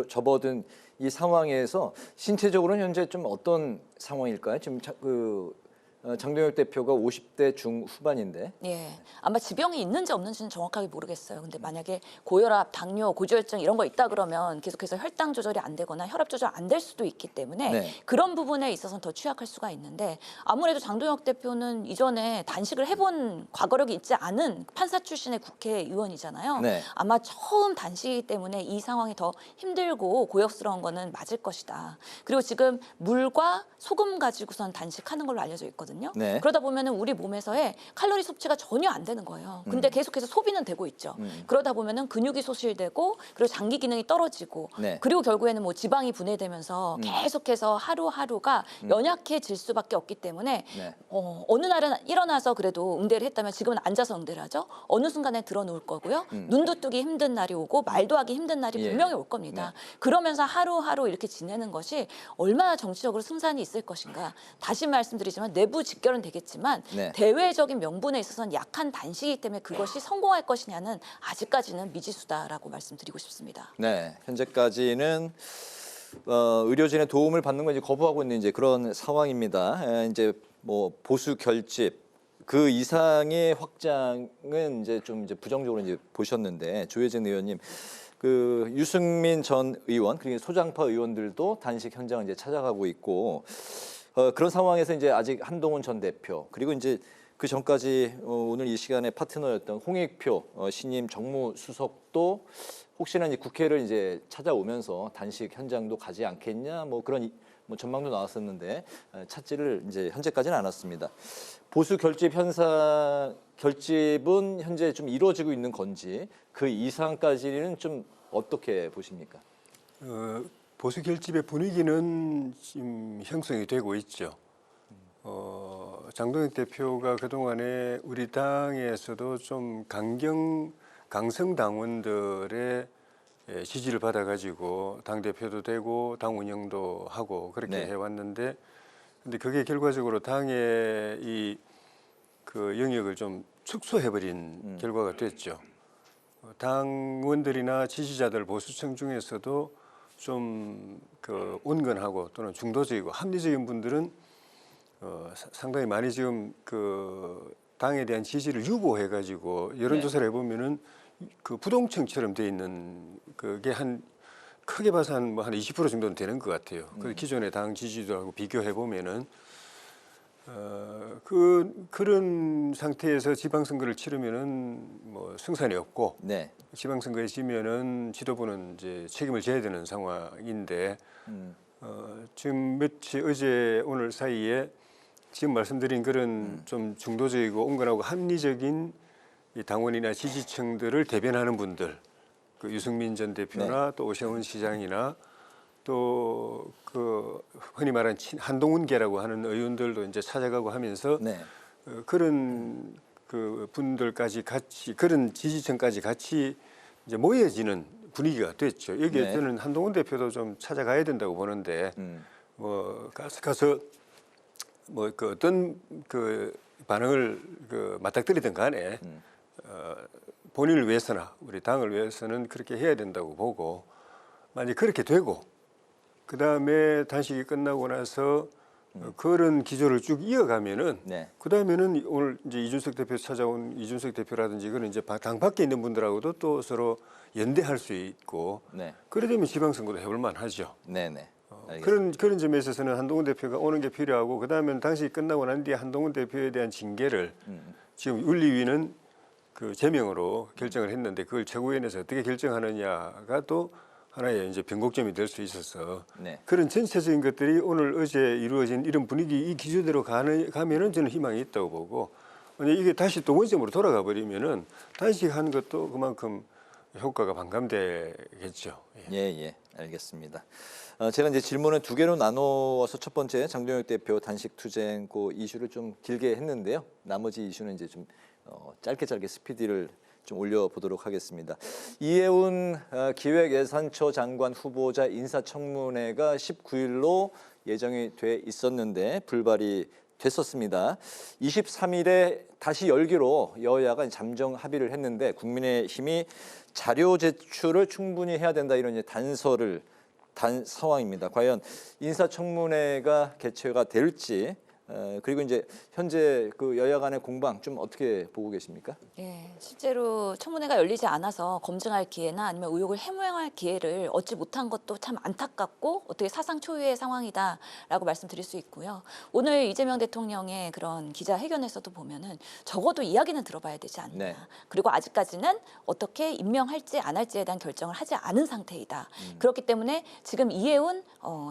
접어든 이 상황에서 신체적으로는 현재 좀 어떤 상황일까요? 지금 장동혁 대표가 50대 중후반인데. 예, 아마 지병이 있는지 없는지는 정확하게 모르겠어요. 근데 만약에 고혈압, 당뇨, 고지혈증 이런 거 있다 그러면 계속해서 혈당 조절이 안 되거나 혈압 조절 안 될 수도 있기 때문에 그런 부분에 있어서는 더 취약할 수가 있는데 아무래도 장동혁 대표는 이전에 단식을 해본 과거력이 있지 않은 판사 출신의 국회의원이잖아요. 아마 처음 단식이기 때문에 이 상황이 더 힘들고 고역스러운 거는 맞을 것이다. 그리고 지금 물과 소금 가지고선 단식하는 걸로 알려져 있거든요. 그러다 보면은 우리 몸에서의 칼로리 섭취가 전혀 안 되는 거예요. 근데 계속해서 소비는 되고 있죠. 그러다 보면은 근육이 소실되고 그리고 장기 기능이 떨어지고 그리고 결국에는 뭐 지방이 분해되면서 계속해서 하루하루가 연약해질 수밖에 없기 때문에 어느 날은 일어나서 그래도 응대를 했다면 지금은 앉아서 응대를 하죠. 어느 순간에 들어놓을 거고요. 눈도 뜨기 힘든 날이 오고 말도 하기 힘든 날이 분명히 올 겁니다. 그러면서 하루하루 이렇게 지내는 것이 얼마나 정치적으로 승산이 있을 것인가. 다시 말씀드리지만 내부 직결은 되겠지만 대외적인 명분에 있어서는 약한 단식이기 때문에 그것이 성공할 것이냐는 아직까지는 미지수다라고 말씀드리고 싶습니다. 네, 현재까지는 의료진의 도움을 받는 건 이제 거부하고 있는 이제 그런 상황입니다. 이제 뭐 보수 결집 그 이상의 확장은 이제 좀 이제 부정적으로 이제 보셨는데 조혜진 의원님. 그 유승민 전 의원 그리고 소장파 의원들도 단식 현장을 이제 찾아가고 있고 그런 상황에서 이제 아직 한동훈 전 대표 그리고 이제 그 전까지 오늘 이 시간에 파트너였던 홍익표 신임 정무수석도 혹시나 이제 국회를 이제 찾아오면서 단식 현장도 가지 않겠냐 뭐 그런 뭐 전망도 나왔었는데 찾지를 이제 현재까지는 않았습니다. 보수 결집은 현재 좀 이루어지고 있는 건지 그 이상까지는 좀 어떻게 보십니까? 보수 결집의 분위기는 지금 형성이 되고 있죠. 장동혁 대표가 그동안에 우리 당에서도 좀 강성 당원들의 지지를 받아가지고 당대표도 되고 당 운영도 하고 그렇게 해왔는데 근데 그게 결과적으로 당의 이 그 영역을 좀 축소해버린 결과가 됐죠. 당원들이나 지지자들 보수층 중에서도 좀 그 온건하고 또는 중도적이고 합리적인 분들은 상당히 많이 지금 그 당에 대한 지지를 유보해가지고 여론조사를 해보면은 그 부동층처럼 돼 있는 그게 한 크게 봐서 한 20% 정도는 되는 것 같아요. 그 기존의 당 지지도하고 비교해 보면은 그런 상태에서 지방선거를 치르면은 뭐 승산이 없고 지방선거에 지면은 지도부는 이제 책임을 져야 되는 상황인데 지금 어제 오늘 사이에 지금 말씀드린 그런 좀 중도적이고 온건하고 합리적인 이 당원이나 지지층들을 대변하는 분들, 그 유승민 전 대표나 또 오세훈 시장이나 또 그 흔히 말하는 한동훈계라고 하는 의원들도 이제 찾아가고 하면서 그런 그 분들까지 같이 그런 지지층까지 같이 이제 모여지는 분위기가 됐죠. 여기에 저는 한동훈 대표도 좀 찾아가야 된다고 보는데 뭐 가서 뭐 그 어떤 그 반응을 그 맞닥뜨리든 간에 본인을 위해서나 우리 당을 위해서는 그렇게 해야 된다고 보고 만약 그렇게 되고 그 다음에 단식이 끝나고 나서 그런 기조를 쭉 이어가면은 그 다음에는 오늘 이제 이준석 대표 찾아온 이준석 대표라든지 그런 이제 당 밖에 있는 분들하고도 또 서로 연대할 수 있고 그래 되면 지방선거도 해볼 만하죠. 그런 점에 있어서는 한동훈 대표가 오는 게 필요하고 그 다음에 단식이 끝나고 난 뒤에 한동훈 대표에 대한 징계를 지금 윤리위는 그 제명으로 결정을 했는데 그걸 최고위원회에서 어떻게 결정하느냐가 또 하나의 이제 변곡점이 될 수 있어서 그런 전체적인 것들이 오늘 어제 이루어진 이런 분위기 이 기조대로 가면은 저는 희망이 있다고 보고 만약 이게 다시 또 원점으로 돌아가 버리면은 단식한 것도 그만큼 효과가 반감되겠죠. 예, 알겠습니다. 제가 이제 질문을 두 개로 나누어서 첫 번째 장동혁 대표 단식 투쟁 그 이슈를 좀 길게 했는데요. 나머지 이슈는 이제 좀 짧게 스피디를 좀 올려보도록 하겠습니다. 이해운 기획예산처 장관 후보자 인사청문회가 19일로 예정이 돼 있었는데 불발이 됐었습니다. 23일에 다시 열기로 여야가 잠정 합의를 했는데 국민의힘이 자료 제출을 충분히 해야 된다 이런 이제 단서를 단 상황입니다. 과연 인사청문회가 개최가 될지 그리고 이제 현재 그 여야 간의 공방 좀 어떻게 보고 계십니까? 예, 실제로 청문회가 열리지 않아서 검증할 기회나 아니면 의혹을 해명할 기회를 얻지 못한 것도 참 안타깝고 어떻게 사상 초유의 상황이다라고 말씀드릴 수 있고요. 오늘 이재명 대통령의 그런 기자회견에서도 보면은 적어도 이야기는 들어봐야 되지 않느냐. 그리고 아직까지는 어떻게 임명할지 안 할지에 대한 결정을 하지 않은 상태이다. 그렇기 때문에 지금 이해운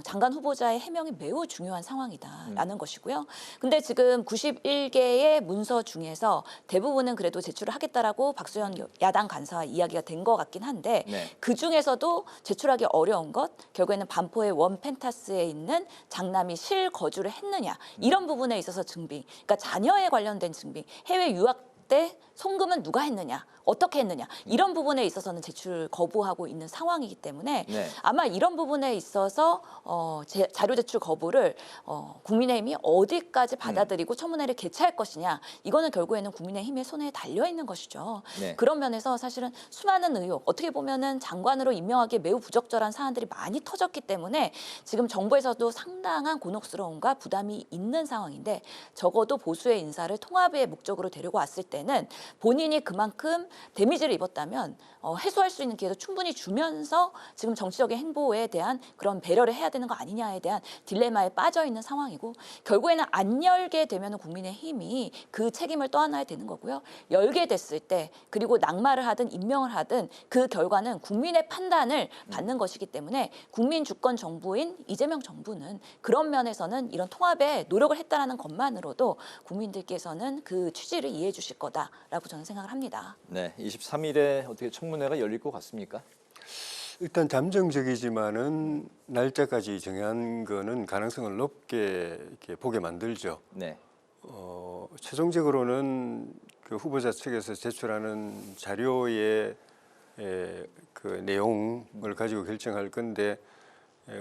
장관 후보자의 해명이 매우 중요한 상황이다라는 것이고요. 근데 지금 91개의 문서 중에서 대부분은 그래도 제출을 하겠다라고 박수현 야당 간사와 이야기가 된 것 같긴 한데 그 중에서도 제출하기 어려운 것 결국에는 반포의 원펜타스에 있는 장남이 실거주를 했느냐 이런 부분에 있어서 증빙, 그러니까 자녀에 관련된 증빙, 해외 유학 때 송금은 누가 했느냐, 어떻게 했느냐 이런 부분에 있어서는 제출 거부하고 있는 상황이기 때문에 아마 이런 부분에 있어서 자료 제출 거부를 국민의힘이 어디까지 받아들이고 청문회를 개최할 것이냐 이거는 결국에는 국민의힘의 손에 달려 있는 것이죠. 그런 면에서 사실은 수많은 의혹 어떻게 보면은 장관으로 임명하기에 매우 부적절한 사안들이 많이 터졌기 때문에 지금 정부에서도 상당한 곤혹스러움과 부담이 있는 상황인데 적어도 보수의 인사를 통합의 목적으로 데리고 왔을 때는 본인이 그만큼 데미지를 입었다면 해소할 수 있는 기회도 충분히 주면서 지금 정치적인 행보에 대한 그런 배려를 해야 되는 거 아니냐에 대한 딜레마에 빠져 있는 상황이고 결국에는 안 열게 되면 국민의힘이 그 책임을 떠안아야 되는 거고요. 열게 됐을 때 그리고 낙마를 하든 임명을 하든 그 결과는 국민의 판단을 받는 것이기 때문에 국민 주권 정부인 이재명 정부는 그런 면에서는 이런 통합에 노력을 했다라는 것만으로도 국민들께서는 그 취지를 이해해 주실 거다라고 저는 생각을 합니다. 네, 23일에 어떻게 청문회가 열릴 것 같습니까? 일단 잠정적이지만은 날짜까지 정한 거는 가능성을 높게 이렇게 보게 만들죠. 최종적으로는 그 후보자 측에서 제출하는 자료의 그 내용을 가지고 결정할 건데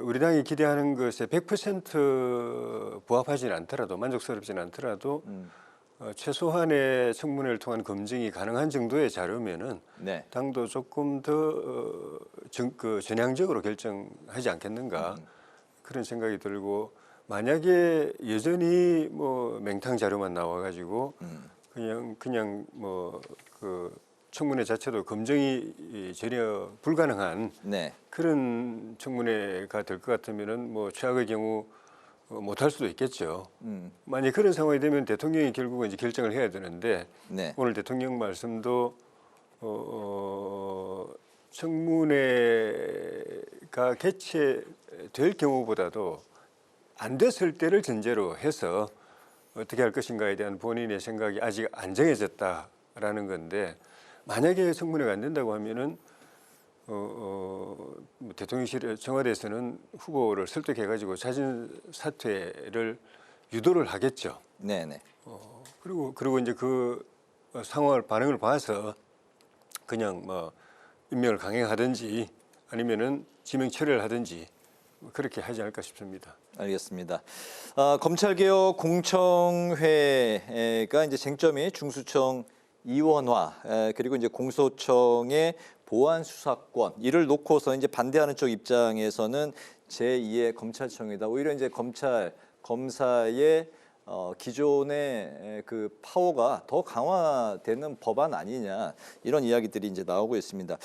우리 당이 기대하는 것에 100% 부합하지는 않더라도 만족스럽지는 않더라도 최소한의 청문회를 통한 검증이 가능한 정도의 자료면은 당도 조금 더 전향적으로 결정하지 않겠는가 그런 생각이 들고 만약에 여전히 뭐 맹탕 자료만 나와가지고 그냥 뭐 그 청문회 자체도 검증이 전혀 불가능한 그런 청문회가 될 것 같으면은 뭐 최악의 경우 못할 수도 있겠죠. 만약 그런 상황이 되면 대통령이 결국은 이제 결정을 해야 되는데 오늘 대통령 말씀도 청문회가 개최될 경우보다도 안 됐을 때를 전제로 해서 어떻게 할 것인가에 대한 본인의 생각이 아직 안 정해졌다라는 건데 만약에 청문회가 안 된다고 하면은 대통령실 청와대에서는 후보를 설득해가지고 자진 사퇴를 유도를 하겠죠. 네네. 그리고 이제 그 상황을 반응을 봐서 그냥 뭐 임명을 강행하든지 아니면은 지명 철회를 하든지 그렇게 하지 않을까 싶습니다. 알겠습니다. 검찰개혁 공청회가 이제 쟁점이 중수청 이원화 그리고 이제 공소청의 보안 수사권 이를 놓고서 이제 반대하는 쪽 입장에서는 제2의 검찰청이다. 오히려 이제 검사의 기존의 그 파워가 더 강화되는 법안 아니냐 이런 이야기들이 이제 나오고 있습니다.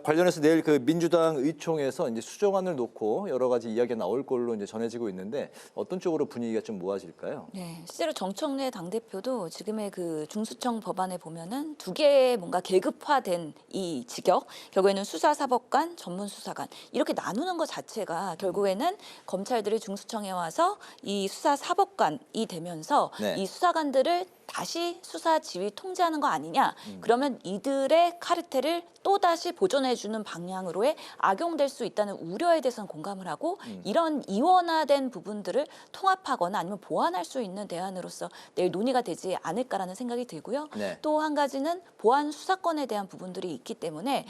관련해서 내일 그 민주당 의총에서 이제 수정안을 놓고 여러 가지 이야기가 나올 걸로 이제 전해지고 있는데 어떤 쪽으로 분위기가 좀 모아질까요? 네, 실제로 정청래 당대표도 지금의 그 중수청 법안에 보면은 두 개의 뭔가 계급화된 이 직역, 결국에는 수사사법관, 전문수사관 이렇게 나누는 것 자체가 결국에는 검찰들이 중수청에 와서 이 수사사법관이 되면서 이 수사관들을 다시 수사 지휘 통제하는 거 아니냐. 그러면 이들의 카르텔을 또다시 보존해주는 방향으로의 악용될 수 있다는 우려에 대해서는 공감을 하고 이런 이원화된 부분들을 통합하거나 아니면 보완할 수 있는 대안으로서 내일 논의가 되지 않을까라는 생각이 들고요. 또 한 가지는 보안 수사권에 대한 부분들이 있기 때문에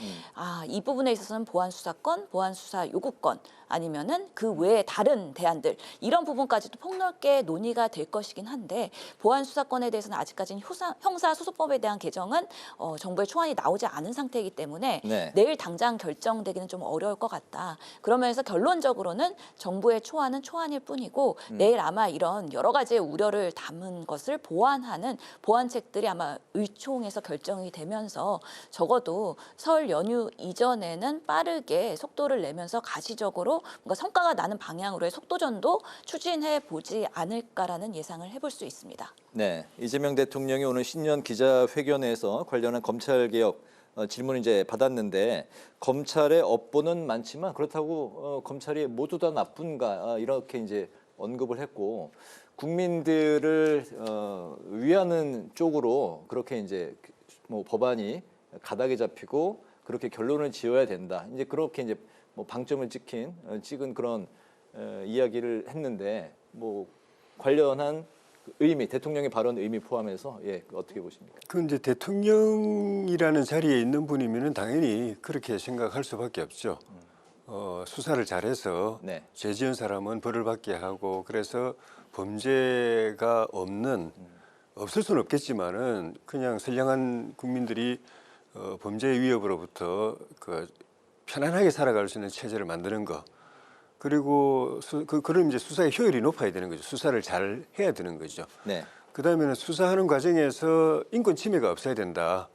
이 부분에 있어서는 보안 수사권, 보안 수사 요구권 아니면은 그 외에 다른 대안들 이런 부분까지도 폭넓게 논의가 될 것이긴 한데 보안 수사권에 대해서는 아직까지는 형사소송법에 대한 개정은 정부의 초안이 나오지 않은 상태이기 때문에 내일 당장 결정되기는 좀 어려울 것 같다. 그러면서 결론적으로는 정부의 초안은 초안일 뿐이고 내일 아마 이런 여러 가지의 우려를 담은 것을 보완하는 보완책들이 아마 의총에서 결정이 되면서 적어도 설 연휴 이전에는 빠르게 속도를 내면서 가시적으로 뭔가 성과가 나는 방향으로의 속도전도 추진해 보지 않을까라는 예상을 해볼 수 있습니다. 네, 이재명 대통령이 오늘 신년 기자회견에서 관련한 검찰개혁 질문을 이제 받았는데 검찰의 업보는 많지만 그렇다고 검찰이 모두 다 나쁜가 이렇게 이제 언급을 했고 국민들을 위하는 쪽으로 그렇게 이제 뭐 법안이 가닥이 잡히고 그렇게 결론을 지어야 된다. 이제 그렇게 이제 뭐 방점을 찍은 그런 이야기를 했는데 뭐 관련한 의미, 대통령의 발언 의미 포함해서 어떻게 보십니까? 그 이제 대통령이라는 자리에 있는 분이면은 당연히 그렇게 생각할 수밖에 없죠. 수사를 잘해서 죄 지은 사람은 벌을 받게 하고 그래서 범죄가 없을 수는 없겠지만은 그냥 선량한 국민들이 범죄의 위협으로부터 그 편안하게 살아갈 수 있는 체제를 만드는 거. 그리고 그럼 이제 수사의 효율이 높아야 되는 거죠. 수사를 잘 해야 되는 거죠. 그다음에는 수사하는 과정에서 인권 침해가 없어야 된다.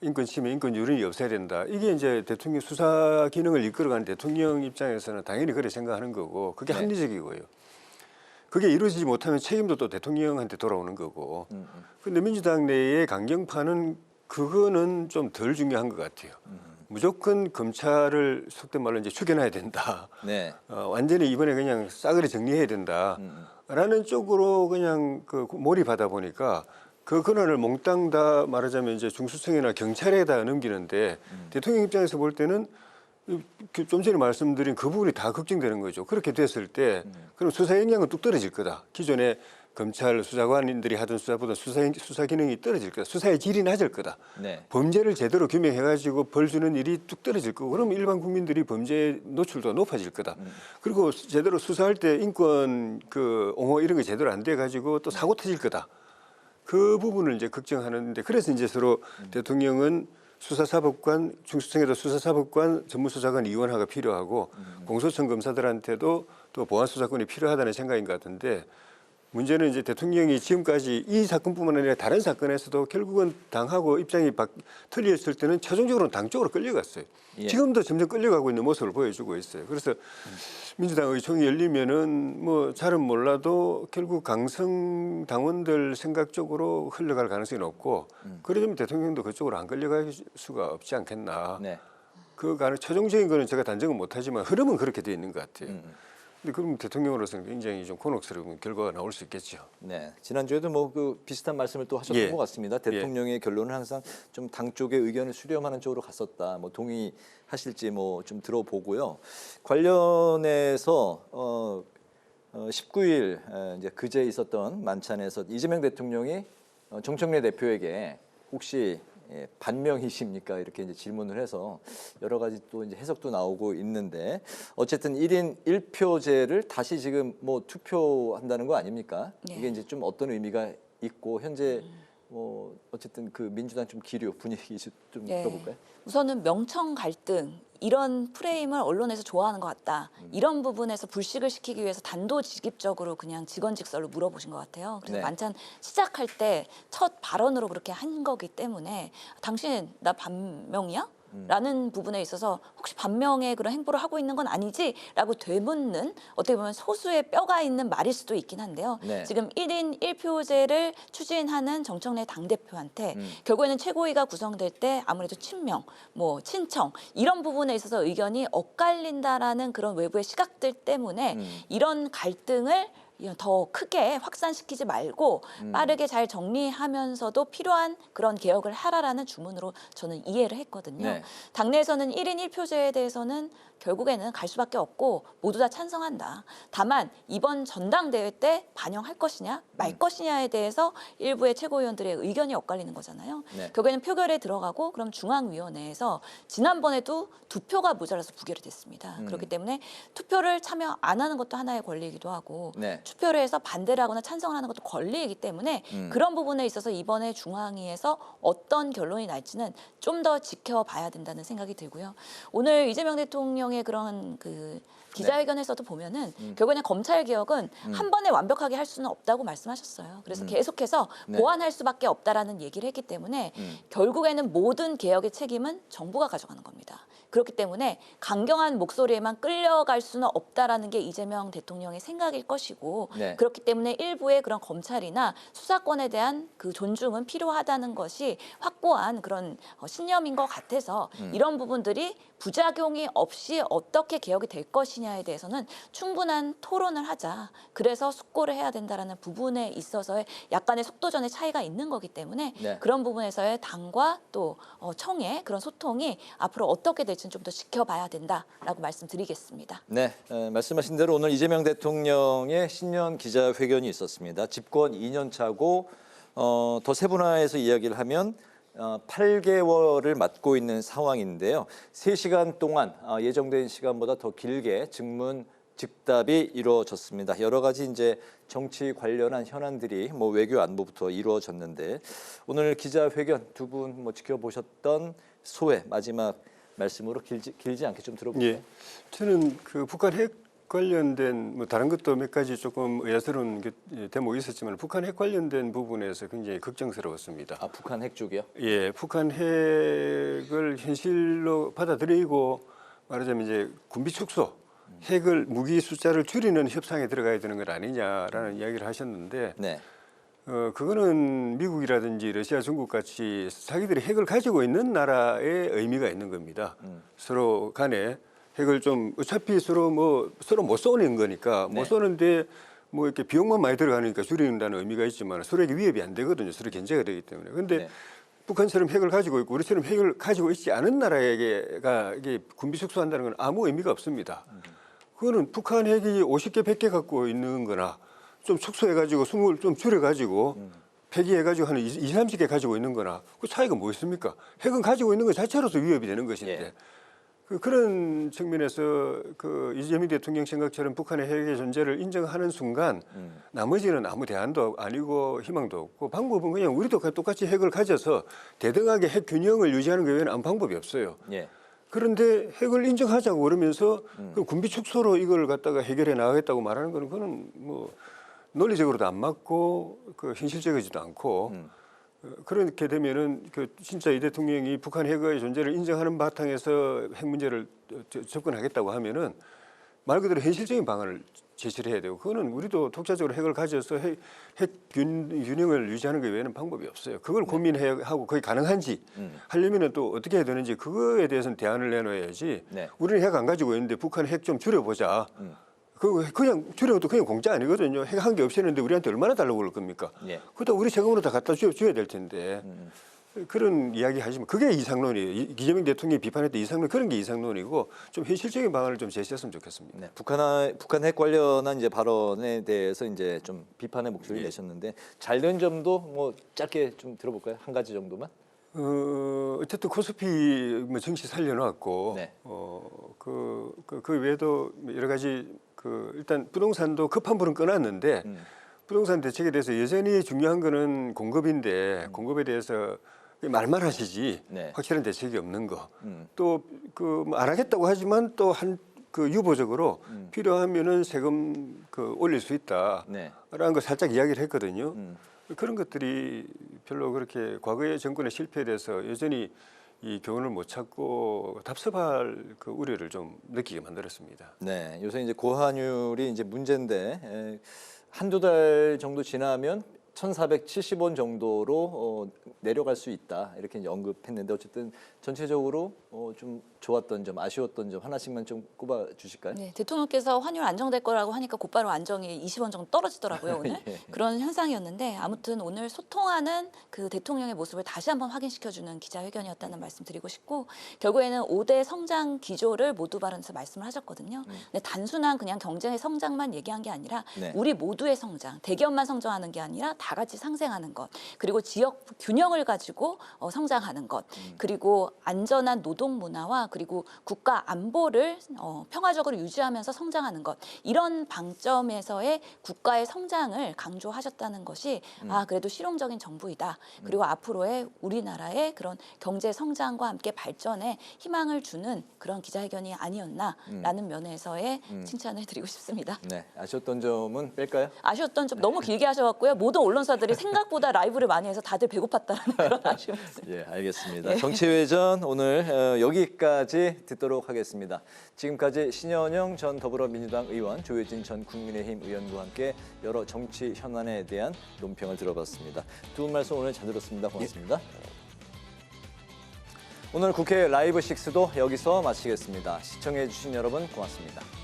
인권 침해, 인권 유린이 없어야 된다. 이게 이제 대통령 수사 기능을 이끌어가는 대통령 입장에서는 당연히 그렇게 생각하는 거고 그게 합리적이고요. 그게 이루어지지 못하면 책임도 또 대통령한테 돌아오는 거고. 근데 민주당 내의 강경파는 그거는 좀 덜 중요한 것 같아요. 무조건 검찰을 속된 말로 이제 죽여놔야 된다. 완전히 이번에 그냥 싸그리 정리해야 된다. 라는 쪽으로 그냥 그 몰입하다 보니까 그 권한을 몽땅 다 말하자면 이제 중수청이나 경찰에다 넘기는데 대통령 입장에서 볼 때는 좀 전에 말씀드린 그 부분이 다 걱정되는 거죠. 그렇게 됐을 때 그럼 수사 역량은 뚝 떨어질 거다. 기존에 검찰 수사관인들이 하던 수사보다 수사 기능이 떨어질 거다. 수사의 질이 낮을 거다. 범죄를 제대로 규명해가지고 벌 주는 일이 뚝 떨어질 거고 그럼 일반 국민들이 범죄 노출도가 높아질 거다. 그리고 제대로 수사할 때 인권 옹호 이런 게 제대로 안 돼가지고 또 사고 터질 거다. 그 부분을 이제 걱정하는데 그래서 이제 서로 대통령은 수사사법관, 중수청에도 수사사법관, 전문수사관 이원화가 필요하고 공소청 검사들한테도 또 보안 수사권이 필요하다는 생각인 것 같은데 문제는 이제 대통령이 지금까지 이 사건뿐만 아니라 다른 사건에서도 결국은 당하고 입장이 틀렸을 때는 최종적으로는 당 쪽으로 끌려갔어요. 예. 지금도 점점 끌려가고 있는 모습을 보여주고 있어요. 그래서 민주당 의총이 열리면은 뭐 잘은 몰라도 결국 강성 당원들 생각 쪽으로 흘러갈 가능성이 높고 그러면 대통령도 그쪽으로 안 끌려갈 수가 없지 않겠나. 네. 그 최종적인 거는 제가 단정은 못하지만 흐름은 그렇게 돼 있는 것 같아요. 근데 그럼 대통령으로서는 굉장히 좀 곤혹스러운 결과가 나올 수 있겠죠. 네, 지난주에도 뭐 그 비슷한 말씀을 또 하셨던 예. 것 같습니다. 대통령의 결론은 항상 좀 당 쪽의 의견을 수렴하는 쪽으로 갔었다. 뭐 동의하실지 뭐 좀 들어보고요. 관련해서 19일 이제 그제 있었던 만찬에서 이재명 대통령이 정청래 대표에게 혹시 반명이십니까? 이렇게 이제 질문을 해서 여러 가지 또 이제 해석도 나오고 있는데 어쨌든 1인 1표제를 다시 지금 뭐 투표한다는 거 아닙니까? 네. 이게 이제 좀 어떤 의미가 있고 현재 뭐 어쨌든 그 민주당 좀 기류 분위기 좀 네. 들어볼까요? 우선은 명청 갈등 이런 프레임을 언론에서 좋아하는 것 같다. 이런 부분에서 불식을 시키기 위해서 단도직입적으로 그냥 직언직설로 물어보신 것 같아요. 그래서 네. 만찬 시작할 때 첫 발언으로 그렇게 한 거기 때문에 당신 나 반명이야? 라는 부분에 있어서 혹시 반명의 그런 행보를 하고 있는 건 아니지? 라고 되묻는 어떻게 보면 소수의 뼈가 있는 말일 수도 있긴 한데요. 네. 지금 1인 1표제를 추진하는 정청래 당대표한테 결국에는 최고위가 구성될 때 아무래도 친명, 뭐 친청 이런 부분에 있어서 의견이 엇갈린다라는 그런 외부의 시각들 때문에 이런 갈등을 더 크게 확산시키지 말고 빠르게 잘 정리하면서도 필요한 그런 개혁을 하라라는 주문으로 저는 이해를 했거든요. 네. 당내에서는 1인 1표제에 대해서는 결국에는 갈 수밖에 없고 모두 다 찬성한다. 다만 이번 전당대회 때 반영할 것이냐 말 것이냐에 대해서 일부의 최고위원들의 의견이 엇갈리는 거잖아요. 네. 결국에는 표결에 들어가고 그럼 중앙위원회에서 지난번에도 2표가 모자라서 부결이 됐습니다. 그렇기 때문에 투표를 참여 안 하는 것도 하나의 권리이기도 하고 네. 투표를 해서 반대를 하거나 찬성을 하는 것도 권리이기 때문에 그런 부분에 있어서 이번에 중앙위에서 어떤 결론이 날지는 좀 더 지켜봐야 된다는 생각이 들고요. 오늘 이재명 대통령의 그런 그 기자회견에서도 보면은 결국에는 검찰 개혁은 한 번에 완벽하게 할 수는 없다고 말씀하셨어요. 그래서 계속해서 네. 보완할 수밖에 없다라는 얘기를 했기 때문에 결국에는 모든 개혁의 책임은 정부가 가져가는 겁니다. 그렇기 때문에 강경한 목소리에만 끌려갈 수는 없다라는 게 이재명 대통령의 생각일 것이고 네. 그렇기 때문에 일부의 그런 검찰이나 수사권에 대한 그 존중은 필요하다는 것이 확고한 그런 신념인 것 같아서 이런 부분들이 부작용이 없이 어떻게 개혁이 될 것이냐에 대해서는 충분한 토론을 하자. 그래서 숙고를 해야 된다라는 부분에 있어서의 약간의 속도전의 차이가 있는 거기 때문에 네. 그런 부분에서의 당과 또 청의 그런 소통이 앞으로 어떻게 될지는 좀 더 지켜봐야 된다라고 말씀드리겠습니다. 네, 말씀하신 대로 오늘 이재명 대통령의 신년 기자회견이 있었습니다. 집권 2년 차고 더 세분화해서 이야기를 하면 8개월을 맞고 있는 상황인데요. 3시간 동안 예정된 시간보다 더 길게 증문 즉답이 이루어졌습니다. 여러 가지 이제 정치 관련한 현안들이 뭐 외교 안보부터 이루어졌는데 오늘 기자회견 두 분 뭐 지켜보셨던 소회 마지막 말씀으로 길지 않게 좀 들어볼게요. 예, 저는 그 북한 핵 관련된 뭐 다른 것도 몇 가지 조금 의아스러운 대목이 있었지만 북한 핵 관련된 부분에서 굉장히 걱정스러웠습니다. 아, 북한 핵 쪽이요? 예, 북한 핵을 현실로 받아들이고 말하자면 이제 군비 축소, 핵을 무기 숫자를 줄이는 협상에 들어가야 되는 것 아니냐라는 이야기를 하셨는데. 네. 그거는 미국이라든지 러시아, 중국 같이 자기들이 핵을 가지고 있는 나라의 의미가 있는 겁니다. 서로 간에 핵을 좀 어차피 서로 못 쏘는 거니까 네. 못 쏘는데 뭐 이렇게 비용만 많이 들어가니까 줄이는다는 의미가 있지만 서로에게 위협이 안 되거든요. 서로 견제가 되기 때문에. 그런데 네. 북한처럼 핵을 가지고 있고 우리처럼 핵을 가지고 있지 않은 나라에게가 이게 군비 축소한다는 건 아무 의미가 없습니다. 그거는 북한 핵이 50개, 100개 갖고 있는 거나 좀 축소해가지고 20을 좀 줄여가지고 폐기해가지고 한 20, 30개 가지고 있는 거나 그 차이가 뭐 있습니까? 핵은 가지고 있는 것 자체로서 위협이 되는 것인데 그런 측면에서 그 이재명 대통령 생각처럼 북한의 핵의 존재를 인정하는 순간 나머지는 아무 대안도 아니고 희망도 없고 방법은 그냥 우리도 똑같이 핵을 가져서 대등하게 핵 균형을 유지하는 게 외에는 아무 방법이 없어요. 예. 그런데 핵을 인정하자고 그러면서 그 군비 축소로 이걸 갖다가 해결해 나가겠다고 말하는 거는 그거는 뭐 논리적으로도 안 맞고 그 현실적이지도 않고 그렇게 되면은 그 진짜 이 대통령이 북한 핵의 존재를 인정하는 바탕에서 핵 문제를 접근하겠다고 하면은 말 그대로 현실적인 방안을 제시를 해야 되고 그거는 우리도 독자적으로 핵을 가져서 핵 균형을 유지하는 것 외에는 방법이 없어요. 그걸 고민해야 하고 그게 가능한지 하려면은 또 어떻게 해야 되는지 그거에 대해서는 대안을 내놓아야지. 네. 우리는 핵 안 가지고 있는데 북한 핵 좀 줄여보자. 그거 그냥 줄여도 그냥 공짜 아니거든요. 핵 한 개 없애는데 우리한테 얼마나 달라고 그럴 겁니까? 예. 그것도 우리 세금으로 다 갖다 줘야 될 텐데. 그런 이야기 하시면 그게 이상론이에요. 이재명 대통령이 비판했던 이상론 그런 게 이상론이고 좀 현실적인 방안을 좀 제시했으면 좋겠습니다. 네, 북한 핵 관련한 이제 발언에 대해서 이제 좀 비판의 목소리를 내셨는데 잘된 점도 뭐 짧게 좀 들어볼까요? 한 가지 정도만? 어쨌든 코스피 뭐 정시 살려놨고 네. 그 외에도 여러 가지 일단 부동산도 급한 불은 꺼놨는데 부동산 대책에 대해서 여전히 중요한 거는 공급인데 공급에 대해서 말만 하시지 네. 확실한 대책이 없는 거. 또 안 하겠다고 하지만 또 유보적으로 필요하면은 세금 올릴 수 있다. 네. 라는 거 살짝 이야기를 했거든요. 그런 것들이 별로 그렇게 과거의 정권의 실패에 대해서 여전히 이 교훈을 못 찾고 답답할 그 우려를 좀 느끼게 만들었습니다. 네, 요새 이제 고환율이 이제 문제인데 한두 달 정도 지나면 1,470원 정도로 내려갈 수 있다 이렇게 이제 언급했는데 어쨌든 전체적으로 좀 좋았던 점, 아쉬웠던 점 하나씩만 좀 꼽아 주실까요? 네, 대통령께서 환율 안정될 거라고 하니까 곧바로 안정이 20원 정도 떨어지더라고요 오늘. 예. 그런 현상이었는데 아무튼 오늘 소통하는 그 대통령의 모습을 다시 한번 확인시켜주는 기자회견이었다는 말씀 드리고 싶고 결국에는 5대 성장 기조를 모두 발언해서 말씀을 하셨거든요. 근데 단순한 그냥 경제의 성장만 얘기한 게 아니라 네. 우리 모두의 성장, 대기업만 성장하는 게 아니라 다 같이 상생하는 것, 그리고 지역 균형을 가지고 성장하는 것, 그리고 안전한 노동 문화와 그리고 국가 안보를 평화적으로 유지하면서 성장하는 것, 이런 방점에서의 국가의 성장을 강조하셨다는 것이 그래도 실용적인 정부이다. 그리고 앞으로의 우리나라의 그런 경제 성장과 함께 발전에 희망을 주는 그런 기자회견이 아니었나라는 면에서의 칭찬을 드리고 싶습니다. 네, 아쉬웠던 점은 뺄까요? 아쉬웠던 점 너무 길게 하셔갖고요. 모든 언론사들이 생각보다 라이브를 많이 해서 다들 배고팠다는 그런 아쉬움이 있습니다. 예, 알겠습니다. 예. 정치회전 오늘 여기까지 듣도록 하겠습니다. 지금까지 신현영 전 더불어민주당 의원, 조혜진 전 국민의힘 의원과 함께 여러 정치 현안에 대한 논평을 들어봤습니다. 두 분 말씀 오늘 잘 들었습니다. 고맙습니다. 오늘 국회 라이브 6도 여기서 마치겠습니다. 시청해 주신 여러분 고맙습니다.